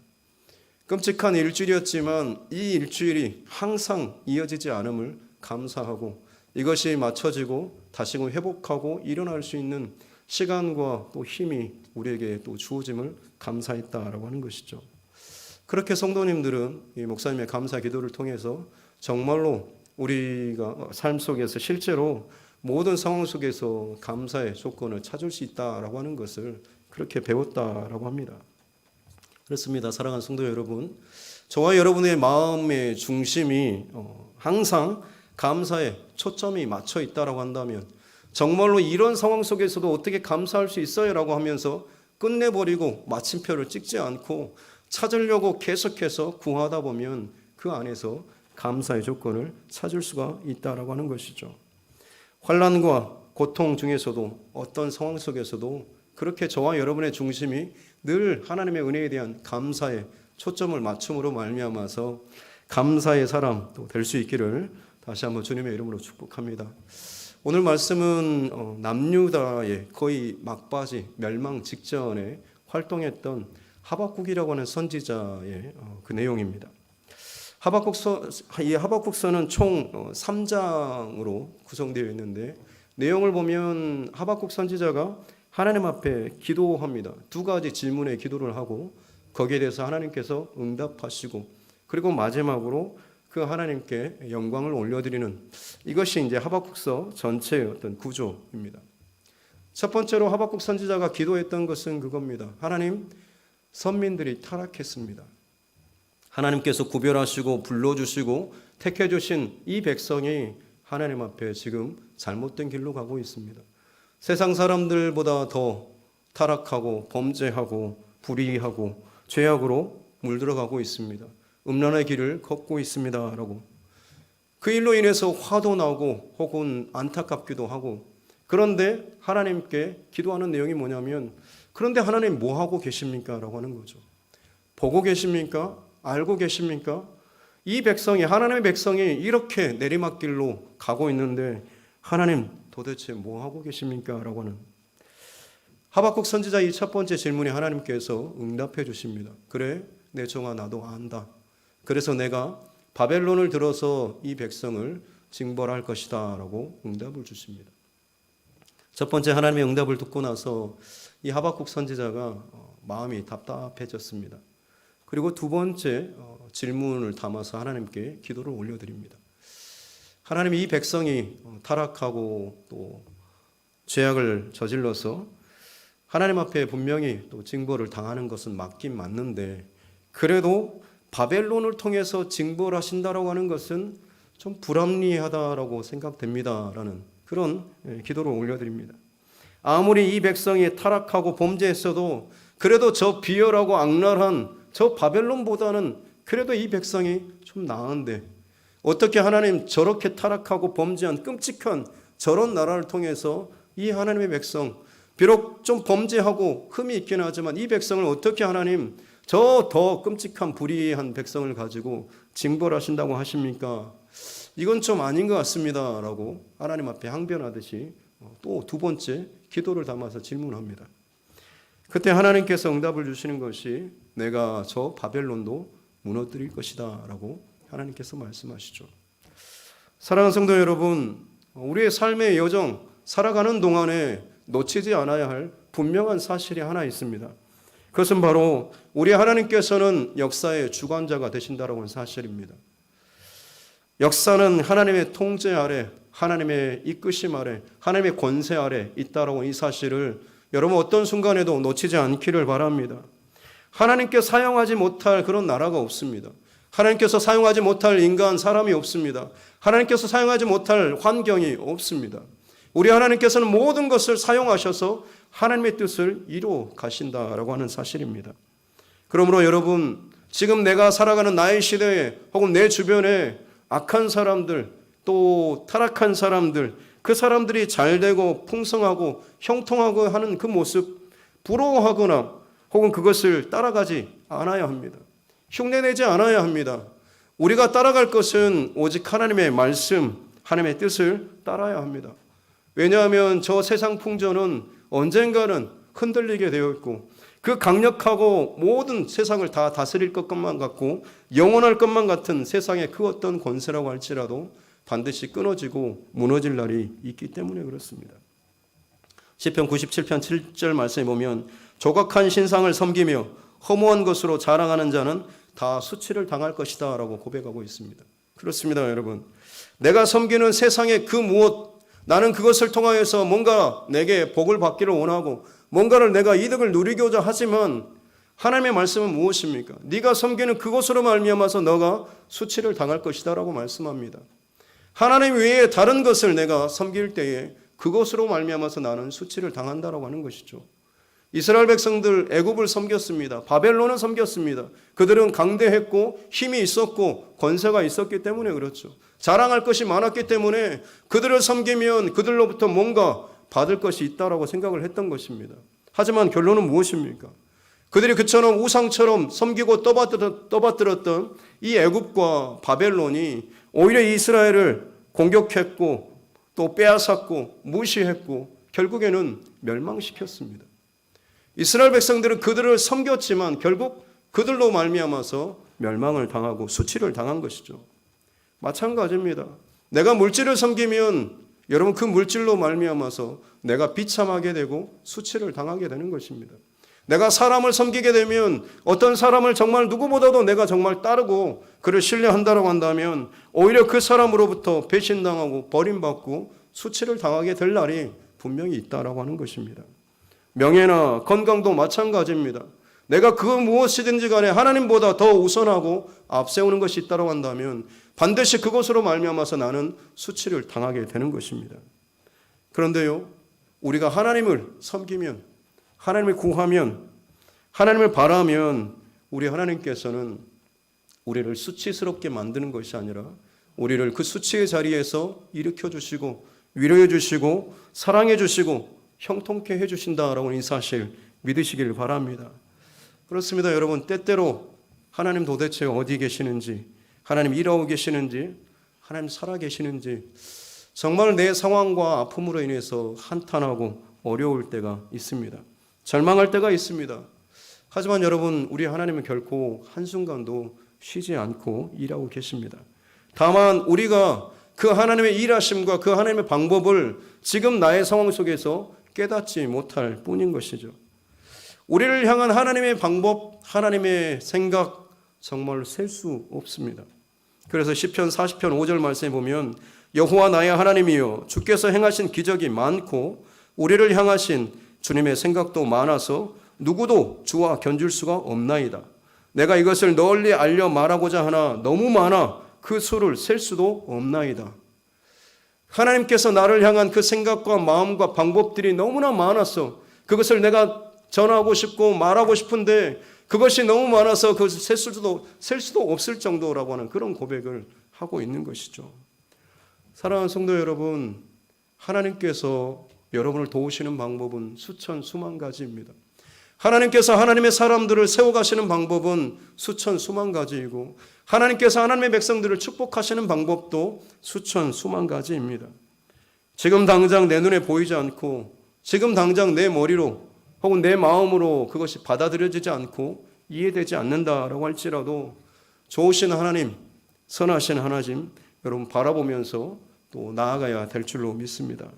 끔찍한 일주일이었지만 이 일주일이 항상 이어지지 않음을 감사하고 이것이 맞춰지고 다시금 회복하고 일어날 수 있는 시간과 또 힘이 우리에게 또 주어짐을 감사했다라고 하는 것이죠. 그렇게 성도님들은 이 목사님의 감사 기도를 통해서 정말로 우리가 삶 속에서 실제로 모든 상황 속에서 감사의 조건을 찾을 수 있다라고 하는 것을 그렇게 배웠다라고 합니다. 그렇습니다. 사랑하는 성도 여러분, 저와 여러분의 마음의 중심이 항상 감사에 초점이 맞춰 있다라고 한다면 정말로 이런 상황 속에서도 어떻게 감사할 수 있어요? 라고 하면서 끝내버리고 마침표를 찍지 않고 찾으려고 계속해서 구하다 보면 그 안에서 감사의 조건을 찾을 수가 있다라고 하는 것이죠. 환난과 고통 중에서도 어떤 상황 속에서도 그렇게 저와 여러분의 중심이 늘 하나님의 은혜에 대한 감사에 초점을 맞춤으로 말미암아서 감사의 사람 또 될 수 있기를 다시 한번 주님의 이름으로 축복합니다. 오늘 말씀은 남유다의 거의 막바지 멸망 직전에 활동했던 하박국이라고 하는 선지자의 그 내용입니다. 이 하박국서는 총 3장으로 구성되어 있는데 내용을 보면 하박국 선지자가 하나님 앞에 기도합니다. 두 가지 질문에 기도를 하고 거기에 대해서 하나님께서 응답하시고 그리고 마지막으로 그 하나님께 영광을 올려드리는 이것이 이제 하박국서 전체의 어떤 구조입니다. 첫 번째로 하박국 선지자가 기도했던 것은 그겁니다. 하나님, 선민들이 타락했습니다. 하나님께서 구별하시고 불러주시고 택해주신 이 백성이 하나님 앞에 지금 잘못된 길로 가고 있습니다. 세상 사람들보다 더 타락하고 범죄하고 불의하고 죄악으로 물들어가고 있습니다. 음란의 길을 걷고 있습니다. 라고. 그 일로 인해서 화도 나고 혹은 안타깝기도 하고 그런데 하나님께 기도하는 내용이 뭐냐면 그런데 하나님 뭐 하고 계십니까? 라고 하는 거죠. 보고 계십니까? 알고 계십니까? 이 백성이 하나님의 백성이 이렇게 내리막길로 가고 있는데 하나님 도대체 뭐 하고 계십니까? 라고 하는 하박국 선지자 이 첫 번째 질문에 하나님께서 응답해 주십니다. 그래 내 종아 나도 안다. 그래서 내가 바벨론을 들어서 이 백성을 징벌할 것이다 라고 응답을 주십니다. 첫 번째 하나님의 응답을 듣고 나서 이 하박국 선지자가 마음이 답답해졌습니다. 그리고 두 번째 질문을 담아서 하나님께 기도를 올려드립니다. 하나님 이 백성이 타락하고 또 죄악을 저질러서 하나님 앞에 분명히 또 징벌을 당하는 것은 맞긴 맞는데 그래도 바벨론을 통해서 징벌하신다라고 하는 것은 좀 불합리하다라고 생각됩니다라는 그런 기도를 올려드립니다. 아무리 이 백성이 타락하고 범죄했어도 그래도 저 비열하고 악랄한 저 바벨론보다는 그래도 이 백성이 좀 나은데 어떻게 하나님 저렇게 타락하고 범죄한 끔찍한 저런 나라를 통해서 이 하나님의 백성 비록 좀 범죄하고 흠이 있긴 하지만 이 백성을 어떻게 하나님 저 더 끔찍한 불의한 백성을 가지고 징벌하신다고 하십니까? 이건 좀 아닌 것 같습니다 라고 하나님 앞에 항변하듯이 또 두 번째 기도를 담아서 질문합니다. 그때 하나님께서 응답을 주시는 것이 내가 저 바벨론도 무너뜨릴 것이다 라고 하나님께서 말씀하시죠. 사랑하는 성도 여러분, 우리의 삶의 여정 살아가는 동안에 놓치지 않아야 할 분명한 사실이 하나 있습니다. 그것은 바로 우리 하나님께서는 역사의 주관자가 되신다라고 하는 사실입니다. 역사는 하나님의 통제 아래, 하나님의 이끄심 아래, 하나님의 권세 아래 있다라고 하는 이 사실을 여러분 어떤 순간에도 놓치지 않기를 바랍니다. 하나님께 사용하지 못할 그런 나라가 없습니다. 하나님께서 사용하지 못할 인간, 사람이 없습니다. 하나님께서 사용하지 못할 환경이 없습니다. 우리 하나님께서는 모든 것을 사용하셔서 하나님의 뜻을 이루어 가신다라고 하는 사실입니다. 그러므로 여러분, 지금 내가 살아가는 나의 시대에 혹은 내 주변에 악한 사람들, 또 타락한 사람들, 그 사람들이 잘되고 풍성하고 형통하고 하는 그 모습 부러워하거나 혹은 그것을 따라가지 않아야 합니다. 흉내내지 않아야 합니다. 우리가 따라갈 것은 오직 하나님의 말씀, 하나님의 뜻을 따라야 합니다. 왜냐하면 저 세상 풍조는 언젠가는 흔들리게 되어 있고 그 강력하고 모든 세상을 다 다스릴 것만 같고 영원할 것만 같은 세상의 그 어떤 권세라고 할지라도 반드시 끊어지고 무너질 날이 있기 때문에 그렇습니다. 시편 97편 7절 말씀에 보면 조각한 신상을 섬기며 허무한 것으로 자랑하는 자는 다 수치를 당할 것이다 라고 고백하고 있습니다. 그렇습니다, 여러분. 내가 섬기는 세상의 그 무엇, 나는 그것을 통하여서 뭔가 내게 복을 받기를 원하고 뭔가를 내가 이득을 누리고자 하지만 하나님의 말씀은 무엇입니까? 네가 섬기는 그것으로 말미암아서 너가 수치를 당할 것이다 라고 말씀합니다. 하나님 외에 다른 것을 내가 섬길 때에 그것으로 말미암아서 나는 수치를 당한다라고 하는 것이죠. 이스라엘 백성들 애굽을 섬겼습니다. 바벨론을 섬겼습니다. 그들은 강대했고 힘이 있었고 권세가 있었기 때문에 그렇죠. 자랑할 것이 많았기 때문에 그들을 섬기면 그들로부터 뭔가 받을 것이 있다라고 생각을 했던 것입니다. 하지만 결론은 무엇입니까? 그들이 그처럼 우상처럼 섬기고 떠받들었던 이 애굽과 바벨론이 오히려 이스라엘을 공격했고 또 빼앗았고 무시했고 결국에는 멸망시켰습니다. 이스라엘 백성들은 그들을 섬겼지만 결국 그들로 말미암아서 멸망을 당하고 수치를 당한 것이죠. 마찬가지입니다. 내가 물질을 섬기면 여러분 그 물질로 말미암아서 내가 비참하게 되고 수치를 당하게 되는 것입니다. 내가 사람을 섬기게 되면 어떤 사람을 정말 누구보다도 내가 정말 따르고 그를 신뢰한다고 한다면 오히려 그 사람으로부터 배신당하고 버림받고 수치를 당하게 될 날이 분명히 있다라고 하는 것입니다. 명예나 건강도 마찬가지입니다. 내가 그 무엇이든지 간에 하나님보다 더 우선하고 앞세우는 것이 있다고 한다면 반드시 그것으로 말미암아서 나는 수치를 당하게 되는 것입니다. 그런데요, 우리가 하나님을 섬기면, 하나님을 구하면, 하나님을 바라면 우리 하나님께서는 우리를 수치스럽게 만드는 것이 아니라 우리를 그 수치의 자리에서 일으켜 주시고 위로해 주시고 사랑해 주시고 형통케 해주신다라고 이 사실 믿으시길 바랍니다. 그렇습니다. 여러분, 때때로 하나님 도대체 어디 계시는지, 하나님 일하고 계시는지, 하나님 살아 계시는지 정말 내 상황과 아픔으로 인해서 한탄하고 어려울 때가 있습니다. 절망할 때가 있습니다. 하지만 여러분, 우리 하나님은 결코 한순간도 쉬지 않고 일하고 계십니다. 다만 우리가 그 하나님의 일하심과 그 하나님의 방법을 지금 나의 상황 속에서 깨닫지 못할 뿐인 것이죠. 우리를 향한 하나님의 방법, 하나님의 생각 정말 셀 수 없습니다. 그래서 시편 40편 5절 말씀에 보면 여호와 나의 하나님이여 주께서 행하신 기적이 많고 우리를 향하신 주님의 생각도 많아서 누구도 주와 견줄 수가 없나이다. 내가 이것을 널리 알려 말하고자 하나 너무 많아 그 수를 셀 수도 없나이다. 하나님께서 나를 향한 그 생각과 마음과 방법들이 너무나 많았어. 그것을 내가 전하고 싶고 말하고 싶은데 그것이 너무 많아서 그것을 셀 수도 없을 정도라고 하는 그런 고백을 하고 있는 것이죠. 사랑하는 성도 여러분, 하나님께서 여러분을 도우시는 방법은 수천 수만 가지입니다. 하나님께서 하나님의 사람들을 세워가시는 방법은 수천 수만 가지이고 하나님께서 하나님의 백성들을 축복하시는 방법도 수천 수만 가지입니다. 지금 당장 내 눈에 보이지 않고 지금 당장 내 머리로 혹은 내 마음으로 그것이 받아들여지지 않고 이해되지 않는다라고 할지라도 좋으신 하나님, 선하신 하나님 여러분 바라보면서 또 나아가야 될 줄로 믿습니다.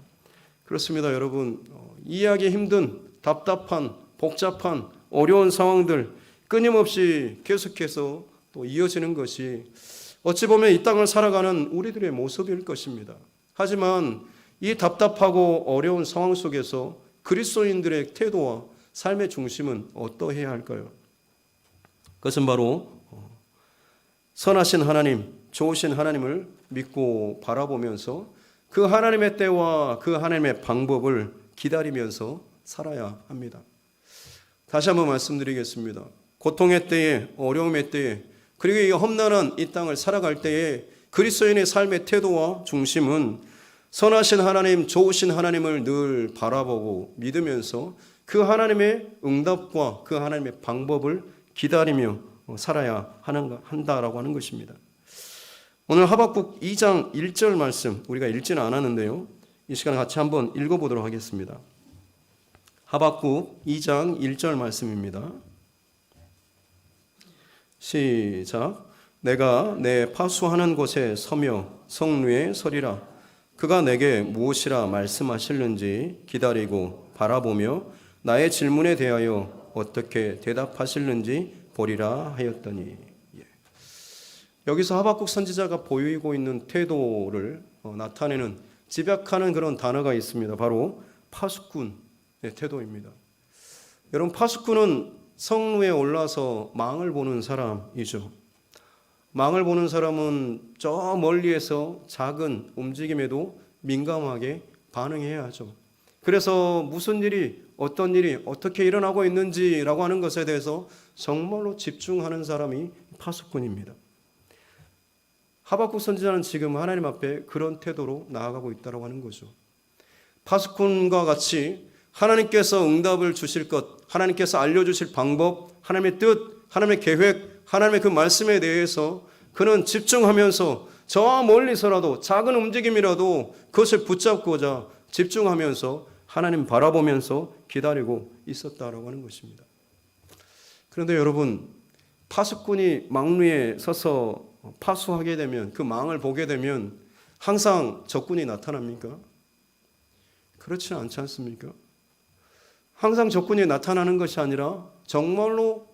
그렇습니다. 여러분, 이해하기 힘든 답답한 복잡한 어려운 상황들 끊임없이 계속해서 또 이어지는 것이 어찌 보면 이 땅을 살아가는 우리들의 모습일 것입니다. 하지만 이 답답하고 어려운 상황 속에서 그리스도인들의 태도와 삶의 중심은 어떠해야 할까요? 그것은 바로 선하신 하나님, 좋으신 하나님을 믿고 바라보면서 그 하나님의 때와 그 하나님의 방법을 기다리면서 살아야 합니다. 다시 한번 말씀드리겠습니다. 고통의 때에, 어려움의 때에, 그리고 이 험난한 이 땅을 살아갈 때에 그리스도인의 삶의 태도와 중심은 선하신 하나님, 좋으신 하나님을 늘 바라보고 믿으면서 그 하나님의 응답과 그 하나님의 방법을 기다리며 살아야 한다라고 하는 것입니다. 오늘 하박국 2장 1절 말씀 우리가 읽지는 않았는데요. 이 시간에 같이 한번 읽어보도록 하겠습니다. 하박국 2장 1절 말씀입니다. 시작. 내가 내 파수하는 곳에 서며 성루에 서리라. 그가 내게 무엇이라 말씀하실는지 기다리고 바라보며 나의 질문에 대하여 어떻게 대답하실는지 보리라 하였더니. 여기서 하박국 선지자가 보이고 있는 태도를 나타내는 집약하는 그런 단어가 있습니다. 바로 파수꾼의 태도입니다. 여러분, 파수꾼은 성루에 올라서 망을 보는 사람이죠. 망을 보는 사람은 저 멀리에서 작은 움직임에도 민감하게 반응해야죠. 그래서 무슨 일이, 어떤 일이 어떻게 일어나고 있는지라고 하는 것에 대해서 정말로 집중하는 사람이 파수꾼입니다. 하박국 선지자는 지금 하나님 앞에 그런 태도로 나아가고 있다고 하는 거죠. 파수꾼과 같이 하나님께서 응답을 주실 것, 하나님께서 알려주실 방법, 하나님의 뜻, 하나님의 계획, 하나님의 그 말씀에 대해서 그는 집중하면서 저 멀리서라도 작은 움직임이라도 그것을 붙잡고자 집중하면서 하나님 바라보면서 기다리고 있었다라고 하는 것입니다. 그런데 여러분, 파수꾼이 망루에 서서 파수하게 되면, 그 망을 보게 되면 항상 적군이 나타납니까? 그렇지 않지 않습니까? 항상 적군이 나타나는 것이 아니라 정말로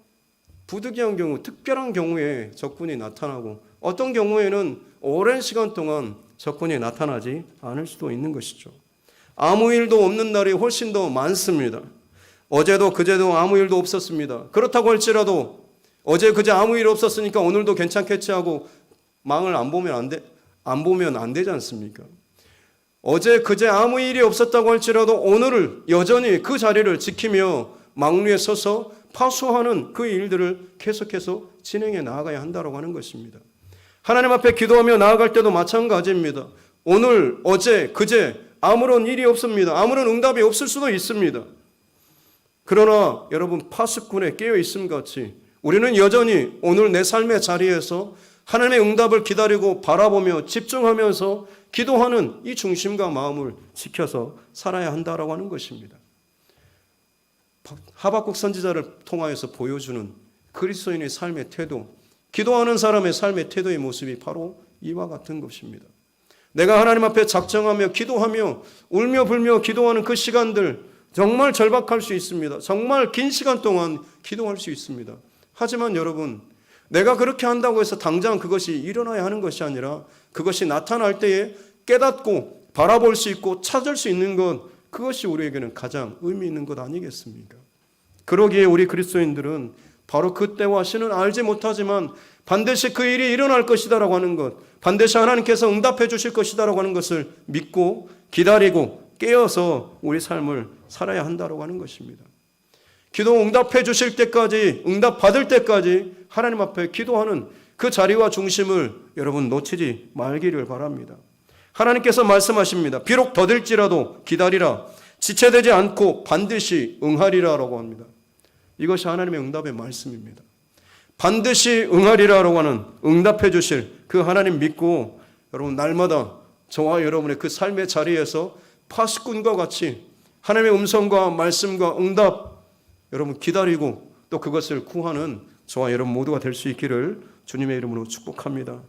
부득이한 경우, 특별한 경우에 적군이 나타나고, 어떤 경우에는 오랜 시간 동안 적군이 나타나지 않을 수도 있는 것이죠. 아무 일도 없는 날이 훨씬 더 많습니다. 어제도 그제도 아무 일도 없었습니다. 그렇다고 할지라도 어제 그제 아무 일 없었으니까 오늘도 괜찮겠지 하고 망을 안 보면 안 되지 않습니까? 어제 그제 아무 일이 없었다고 할지라도 오늘을 여전히 그 자리를 지키며 망루에 서서 파수하는 그 일들을 계속해서 진행해 나아가야 한다고 하는 것입니다. 하나님 앞에 기도하며 나아갈 때도 마찬가지입니다. 오늘, 어제, 그제 아무런 일이 없습니다. 아무런 응답이 없을 수도 있습니다. 그러나 여러분, 파수꾼에 깨어 있음 같이 우리는 여전히 오늘 내 삶의 자리에서 하나님의 응답을 기다리고 바라보며 집중하면서 기도하는 이 중심과 마음을 지켜서 살아야 한다라고 하는 것입니다. 하박국 선지자를 통하여서 보여주는 그리스도인의 삶의 태도, 기도하는 사람의 삶의 태도의 모습이 바로 이와 같은 것입니다. 내가 하나님 앞에 작정하며 기도하며 울며 불며 기도하는 그 시간들 정말 절박할 수 있습니다. 정말 긴 시간 동안 기도할 수 있습니다. 하지만 여러분, 내가 그렇게 한다고 해서 당장 그것이 일어나야 하는 것이 아니라 그것이 나타날 때에 깨닫고 바라볼 수 있고 찾을 수 있는 것, 그것이 우리에게는 가장 의미 있는 것 아니겠습니까? 그러기에 우리 그리스도인들은 바로 그때와 시는 알지 못하지만 반드시 그 일이 일어날 것이다라고 하는 것, 반드시 하나님께서 응답해 주실 것이다라고 하는 것을 믿고 기다리고 깨어서 우리 삶을 살아야 한다라고 하는 것입니다. 기도 응답해 주실 때까지, 응답 받을 때까지 하나님 앞에 기도하는 그 자리와 중심을 여러분 놓치지 말기를 바랍니다. 하나님께서 말씀하십니다. 비록 더딜지라도 기다리라. 지체되지 않고 반드시 응하리라라고 합니다. 이것이 하나님의 응답의 말씀입니다. 반드시 응하리라라고 하는 응답해 주실 그 하나님 믿고 여러분 날마다 저와 여러분의 그 삶의 자리에서 파수꾼과 같이 하나님의 음성과 말씀과 응답 여러분 기다리고 또 그것을 구하는 저와 여러분 모두가 될 수 있기를 주님의 이름으로 축복합니다.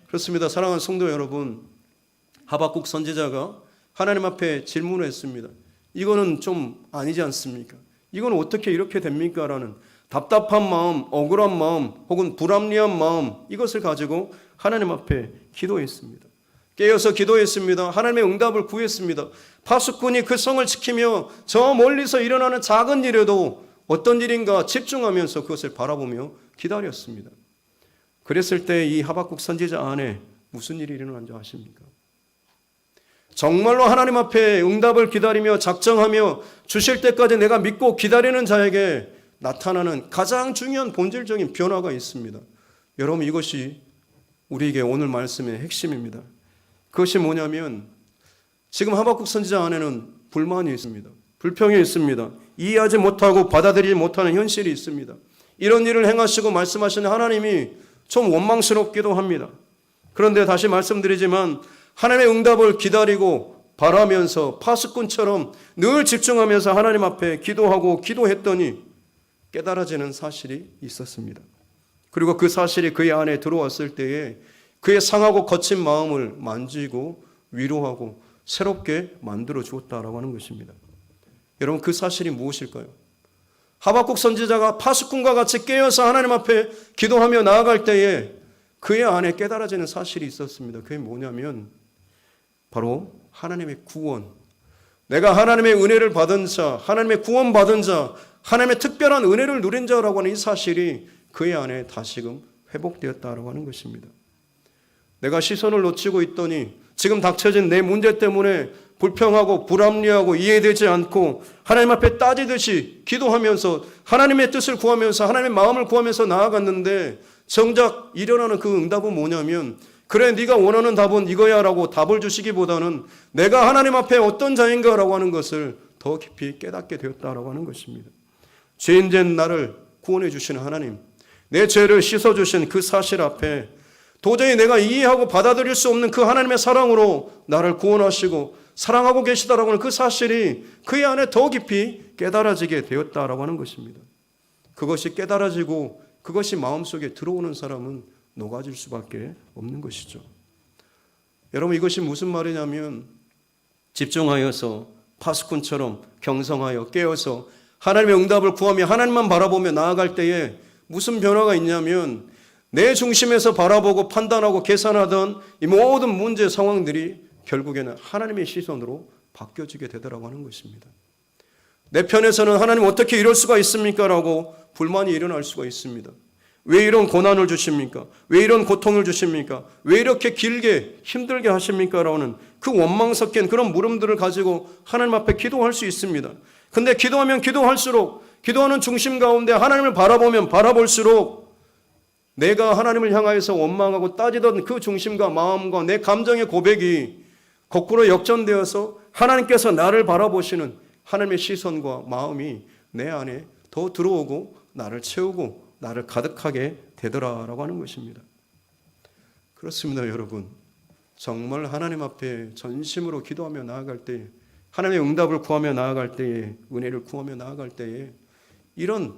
그렇습니다. 사랑하는 성도 여러분, 하박국 선지자가 하나님 앞에 질문을 했습니다. 이거는 좀 아니지 않습니까? 이건 어떻게 이렇게 됩니까? 라는 답답한 마음, 억울한 마음, 혹은 불합리한 마음, 이것을 가지고 하나님 앞에 기도했습니다. 깨어서 기도했습니다. 하나님의 응답을 구했습니다. 파수꾼이 그 성을 지키며 저 멀리서 일어나는 작은 일에도 어떤 일인가 집중하면서 그것을 바라보며 기다렸습니다. 그랬을 때 이 하박국 선지자 안에 무슨 일이 일어난 줄 아십니까? 정말로 하나님 앞에 응답을 기다리며 작정하며 주실 때까지 내가 믿고 기다리는 자에게 나타나는 가장 중요한 본질적인 변화가 있습니다. 여러분, 이것이 우리에게 오늘 말씀의 핵심입니다. 그것이 뭐냐면 지금 하박국 선지자 안에는 불만이 있습니다. 불평이 있습니다. 이해하지 못하고 받아들이지 못하는 현실이 있습니다. 이런 일을 행하시고 말씀하시는 하나님이 좀 원망스럽기도 합니다. 그런데 다시 말씀드리지만 하나님의 응답을 기다리고 바라면서 파수꾼처럼 늘 집중하면서 하나님 앞에 기도하고 기도했더니 깨달아지는 사실이 있었습니다. 그리고 그 사실이 그의 안에 들어왔을 때에 그의 상하고 거친 마음을 만지고 위로하고 새롭게 만들어 주었다라고 하는 것입니다. 여러분, 그 사실이 무엇일까요? 하박국 선지자가 파수꾼과 같이 깨어서 하나님 앞에 기도하며 나아갈 때에 그의 안에 깨달아지는 사실이 있었습니다. 그게 뭐냐면 바로 하나님의 구원, 내가 하나님의 은혜를 받은 자, 하나님의 구원 받은 자, 하나님의 특별한 은혜를 누린 자라고 하는 이 사실이 그의 안에 다시금 회복되었다라고 하는 것입니다. 내가 시선을 놓치고 있더니 지금 닥쳐진 내 문제 때문에 불평하고 불합리하고 이해되지 않고 하나님 앞에 따지듯이 기도하면서 하나님의 뜻을 구하면서 하나님의 마음을 구하면서 나아갔는데 정작 일어나는 그 응답은 뭐냐면 그래 네가 원하는 답은 이거야 라고 답을 주시기보다는 내가 하나님 앞에 어떤 자인가 라고 하는 것을 더 깊이 깨닫게 되었다라고 하는 것입니다. 죄인된 나를 구원해 주시는 하나님, 내 죄를 씻어주신 그 사실 앞에 도저히 내가 이해하고 받아들일 수 없는 그 하나님의 사랑으로 나를 구원하시고 사랑하고 계시다라고 하는 그 사실이 그의 안에 더 깊이 깨달아지게 되었다라고 하는 것입니다. 그것이 깨달아지고 그것이 마음속에 들어오는 사람은 녹아질 수밖에 없는 것이죠. 여러분, 이것이 무슨 말이냐면 집중하여서 파수꾼처럼 경성하여 깨어서 하나님의 응답을 구하며 하나님만 바라보며 나아갈 때에 무슨 변화가 있냐면 내 중심에서 바라보고 판단하고 계산하던 이 모든 문제 상황들이 결국에는 하나님의 시선으로 바뀌어지게 되더라고 하는 것입니다. 내 편에서는 하나님 어떻게 이럴 수가 있습니까? 라고 불만이 일어날 수가 있습니다. 왜 이런 고난을 주십니까? 왜 이런 고통을 주십니까? 왜 이렇게 길게 힘들게 하십니까? 라는 그 원망 섞인 그런 물음들을 가지고 하나님 앞에 기도할 수 있습니다. 근데 기도하면 기도할수록 기도하는 중심 가운데 하나님을 바라보면 바라볼수록 내가 하나님을 향하여서 원망하고 따지던 그 중심과 마음과 내 감정의 고백이 거꾸로 역전되어서 하나님께서 나를 바라보시는 하나님의 시선과 마음이 내 안에 더 들어오고 나를 채우고 나를 가득하게 되더라라고 하는 것입니다. 그렇습니다, 여러분. 정말 하나님 앞에 전심으로 기도하며 나아갈 때, 하나님의 응답을 구하며 나아갈 때에, 은혜를 구하며 나아갈 때에 이런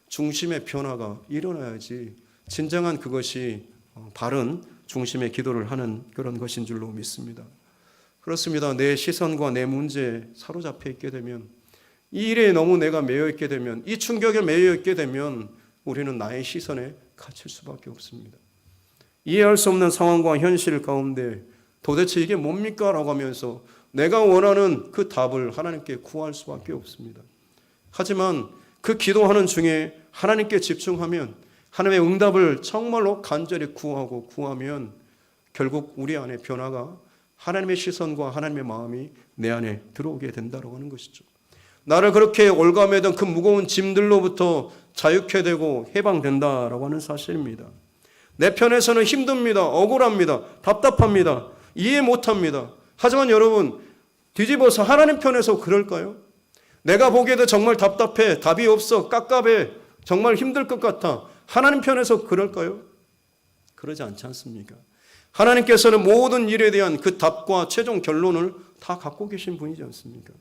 중심의 변화가 일어나야지 진정한 그것이 바른 중심의 기도를 하는 그런 것인 줄로 믿습니다. 그렇습니다. 내 시선과 내 문제에 사로잡혀 있게 되면, 이 일에 너무 내가 매여 있게 되면, 이 충격에 매여 있게 되면 우리는 나의 시선에 갇힐 수밖에 없습니다. 이해할 수 없는 상황과 현실 가운데 도대체 이게 뭡니까? 라고 하면서 내가 원하는 그 답을 하나님께 구할 수밖에 없습니다. 하지만 그 기도하는 중에 하나님께 집중하면, 하나님의 응답을 정말로 간절히 구하면 결국 우리 안에 변화가, 하나님의 시선과 하나님의 마음이 내 안에 들어오게 된다고 하는 것이죠. 나를 그렇게 올가매던 그 무거운 짐들로부터 자유케 되고 해방된다라고 하는 사실입니다. 내 편에서는 힘듭니다. 억울합니다. 답답합니다. 이해 못합니다. 하지만 여러분, 뒤집어서 하나님 편에서 그럴까요? 내가 보기에도 정말 답답해, 답이 없어, 깝깝해, 정말 힘들 것 같아. 하나님 편에서 그럴까요? 그러지 않지 않습니까? 하나님께서는 모든 일에 대한 그 답과 최종 결론을 다 갖고 계신 분이지 않습니까?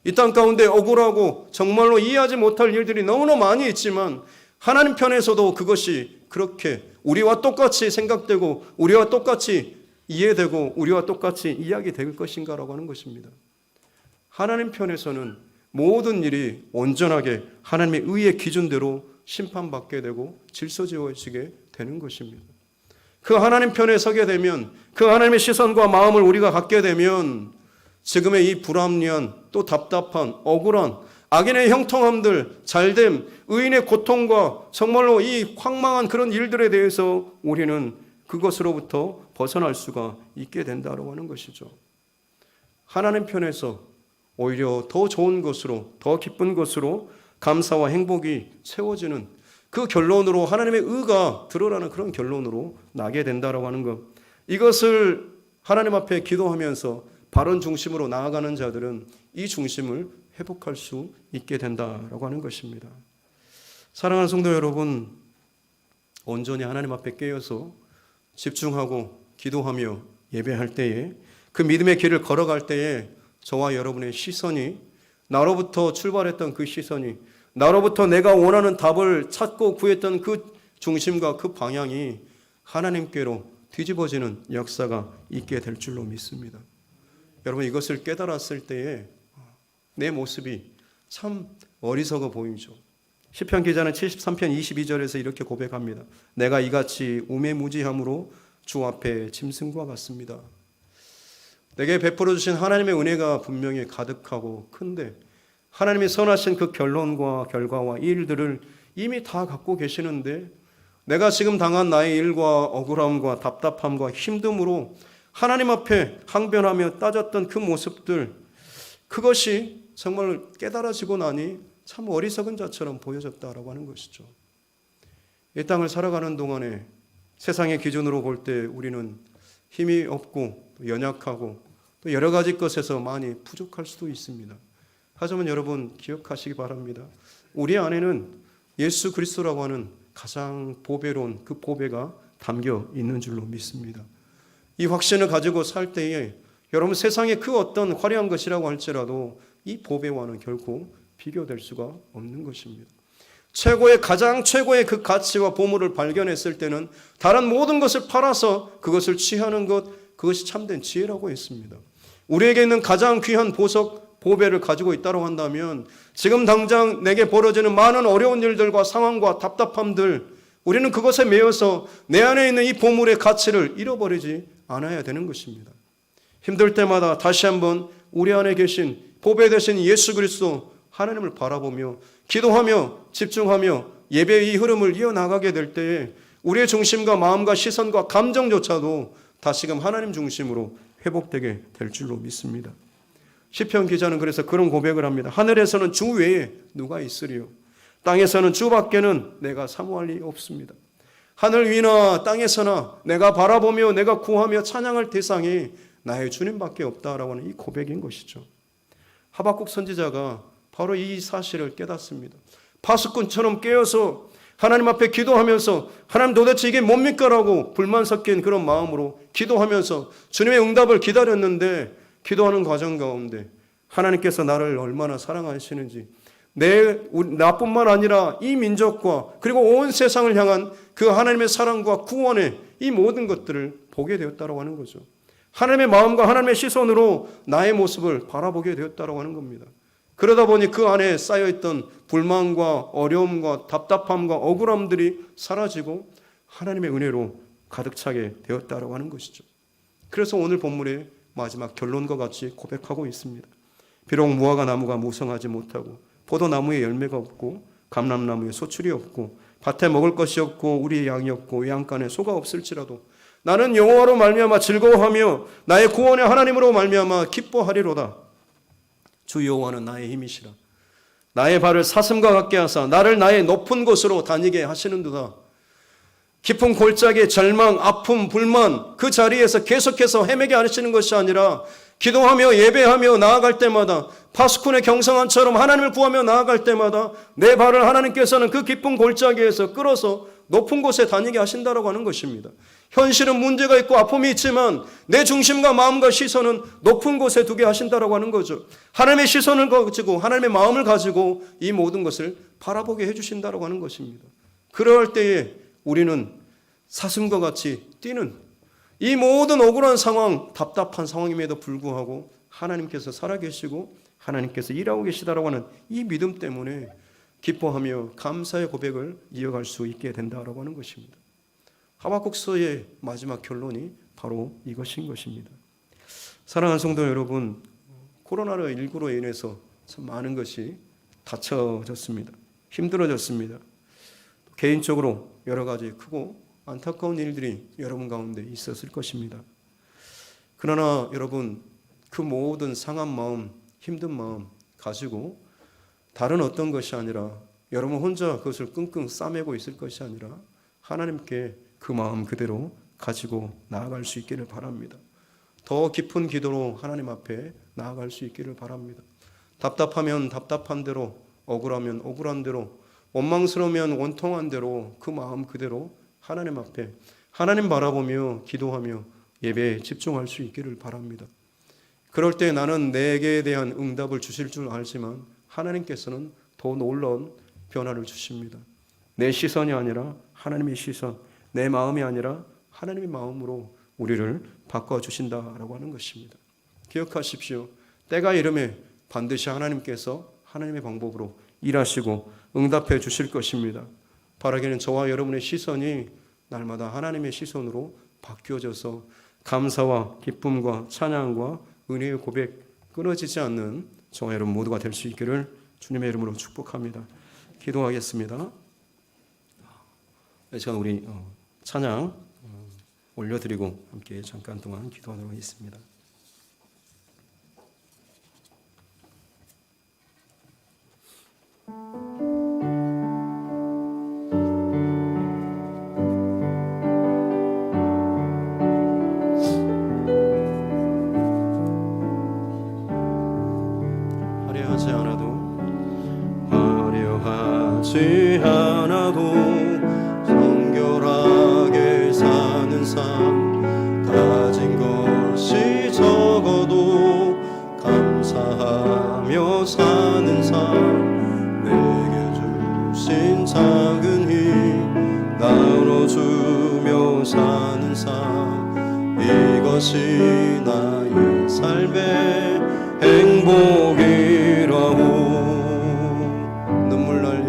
이 땅 가운데 억울하고 정말로 이해하지 못할 일들이 너무나 많이 있지만 하나님 편에서도 그것이 그렇게 우리와 똑같이 생각되고 우리와 똑같이 이해되고 우리와 똑같이 이야기될 것인가라고 하는 것입니다. 하나님 편에서는 모든 일이 온전하게 하나님의 의의 기준대로 심판받게 되고 질서지어지게 되는 것입니다. 그 하나님 편에 서게 되면, 그 하나님의 시선과 마음을 우리가 갖게 되면 지금의 이 불합리한, 또 답답한, 억울한 악인의 형통함들, 잘됨, 의인의 고통과 정말로 이 황망한 그런 일들에 대해서 우리는 그것으로부터 벗어날 수가 있게 된다고 하는 것이죠. 하나님 편에서 오히려 더 좋은 것으로, 더 기쁜 것으로 감사와 행복이 채워지는 그 결론으로, 하나님의 의가 드러나는 그런 결론으로 나게 된다고 하는 것, 이것을 하나님 앞에 기도하면서 바른 중심으로 나아가는 자들은 이 중심을 회복할 수 있게 된다라고 하는 것입니다. 사랑하는 성도 여러분, 온전히 하나님 앞에 깨어서 집중하고 기도하며 예배할 때에, 그 믿음의 길을 걸어갈 때에 저와 여러분의 시선이, 나로부터 출발했던 그 시선이, 나로부터 내가 원하는 답을 찾고 구했던 그 중심과 그 방향이 하나님께로 뒤집어지는 역사가 있게 될 줄로 믿습니다. 여러분, 이것을 깨달았을 때에 내 모습이 참 어리석어 보이죠. 시편 기자는 73편 22절에서 이렇게 고백합니다. 내가 이같이 우매무지함으로 주 앞에 짐승과 같습니다. 내게 베풀어 주신 하나님의 은혜가 분명히 가득하고 큰데 하나님이 선하신 그 결론과 결과와 이 일들을 이미 다 갖고 계시는데 내가 지금 당한 나의 일과 억울함과 답답함과 힘듦으로 하나님 앞에 항변하며 따졌던 그 모습들, 그것이 정말 깨달아지고 나니 참 어리석은 자처럼 보여졌다라고 하는 것이죠. 이 땅을 살아가는 동안에 세상의 기준으로 볼 때 우리는 힘이 없고 연약하고 또 여러 가지 것에서 많이 부족할 수도 있습니다. 하지만 여러분 기억하시기 바랍니다. 우리 안에는 예수 그리스도라고 하는 가장 보배로운 그 보배가 담겨 있는 줄로 믿습니다. 이 확신을 가지고 살 때에 여러분 세상의 그 어떤 화려한 것이라고 할지라도 이 보배와는 결코 비교될 수가 없는 것입니다. 가장 최고의 그 가치와 보물을 발견했을 때는 다른 모든 것을 팔아서 그것을 취하는 것, 그것이 참된 지혜라고 했습니다. 우리에게 있는 가장 귀한 보석, 보배를 가지고 있다고 한다면 지금 당장 내게 벌어지는 많은 어려운 일들과 상황과 답답함들, 우리는 그것에 매여서 내 안에 있는 이 보물의 가치를 잃어버리지 않아야 되는 것입니다. 힘들 때마다 다시 한번 우리 안에 계신 보배 되신 예수 그리스도 하나님을 바라보며 기도하며 집중하며 예배의 이 흐름을 이어나가게 될 때에 우리의 중심과 마음과 시선과 감정조차도 다시금 하나님 중심으로 회복되게 될 줄로 믿습니다. 시편 기자는 그래서 그런 고백을 합니다. 하늘에서는 주 외에 누가 있으리요? 땅에서는 주밖에는 내가 사모할 리 없습니다. 하늘 위나 땅에서나 내가 바라보며 내가 구하며 찬양할 대상이 나의 주님밖에 없다라고 하는 이 고백인 것이죠. 하박국 선지자가 바로 이 사실을 깨닫습니다. 파수꾼처럼 깨어서 하나님 앞에 기도하면서 하나님 도대체 이게 뭡니까? 라고 불만 섞인 그런 마음으로 기도하면서 주님의 응답을 기다렸는데 기도하는 과정 가운데 하나님께서 나를 얼마나 사랑하시는지 나뿐만 아니라 이 민족과 그리고 온 세상을 향한 그 하나님의 사랑과 구원의 이 모든 것들을 보게 되었다고 하는 거죠. 하나님의 마음과 하나님의 시선으로 나의 모습을 바라보게 되었다고 하는 겁니다. 그러다 보니 그 안에 쌓여있던 불만과 어려움과 답답함과 억울함들이 사라지고 하나님의 은혜로 가득 차게 되었다고 하는 것이죠. 그래서 오늘 본문의 마지막 결론과 같이 고백하고 있습니다. 비록 무화과 나무가 무성하지 못하고 포도나무에 열매가 없고 감람나무에 소출이 없고 밭에 먹을 것이 없고 우리의 양이 없고 외양간에 소가 없을지라도 나는 여호와로 말미암아 즐거워하며 나의 구원의 하나님으로 말미암아 기뻐하리로다. 주 여호와는 나의 힘이시라. 나의 발을 사슴과 같게 하사 나를 나의 높은 곳으로 다니게 하시는도다. 깊은 골짜기, 절망, 아픔, 불만 그 자리에서 계속해서 헤매게 하시는 것이 아니라 기도하며 예배하며 나아갈 때마다 파수꾼의 경성함처럼 하나님을 구하며 나아갈 때마다 내 발을 하나님께서는 그 깊은 골짜기에서 끌어서 높은 곳에 다니게 하신다라고 하는 것입니다. 현실은 문제가 있고 아픔이 있지만 내 중심과 마음과 시선은 높은 곳에 두게 하신다라고 하는 거죠. 하나님의 시선을 가지고 하나님의 마음을 가지고 이 모든 것을 바라보게 해주신다라고 하는 것입니다. 그럴 때에 우리는 사슴과 같이 뛰는 이 모든 억울한 상황, 답답한 상황임에도 불구하고 하나님께서 살아계시고 하나님께서 일하고 계시다라고 하는 이 믿음 때문에 기뻐하며 감사의 고백을 이어갈 수 있게 된다라고 하는 것입니다. 하박국서의 마지막 결론이 바로 이것인 것입니다. 사랑하는 성도 여러분, 코로나19로 인해서 참 많은 것이 닫혀졌습니다. 힘들어졌습니다. 개인적으로 여러 가지 크고 안타까운 일들이 여러분 가운데 있었을 것입니다. 그러나 여러분, 그 모든 상한 마음, 힘든 마음 가지고 다른 어떤 것이 아니라 여러분 혼자 그것을 끙끙 싸매고 있을 것이 아니라 하나님께 그 마음 그대로 가지고 나아갈 수 있기를 바랍니다. 더 깊은 기도로 하나님 앞에 나아갈 수 있기를 바랍니다. 답답하면 답답한 대로, 억울하면 억울한 대로, 원망스러우면 원통한 대로 그 마음 그대로 하나님 앞에 하나님 바라보며 기도하며 예배에 집중할 수 있기를 바랍니다. 그럴 때 나는 내게 대한 응답을 주실 줄 알지만 하나님께서는 더 놀라운 변화를 주십니다. 내 시선이 아니라 하나님의 시선, 내 마음이 아니라 하나님의 마음으로 우리를 바꿔주신다라고 하는 것입니다. 기억하십시오. 때가 이름에 반드시 하나님께서 하나님의 방법으로 일하시고 응답해 주실 것입니다. 바라기는 저와 여러분의 시선이 날마다 하나님의 시선으로 바뀌어져서 감사와 기쁨과 찬양과 은혜의 고백 끊어지지 않는 저와 여러분 모두가 될 수 있기를 주님의 이름으로 축복합니다. 기도하겠습니다. 이 시간 우리 찬양 올려드리고 함께 잠깐 동안 기도하도록 하겠습니다. 화려하지 않아도 성결하게 사는 삶, 가진 것이 적어도 감사하며 사는 삶, 내게 주신 작은 힘 나눠주며 사는 삶, 이것이 나의 삶의 행복이라고. 눈물 날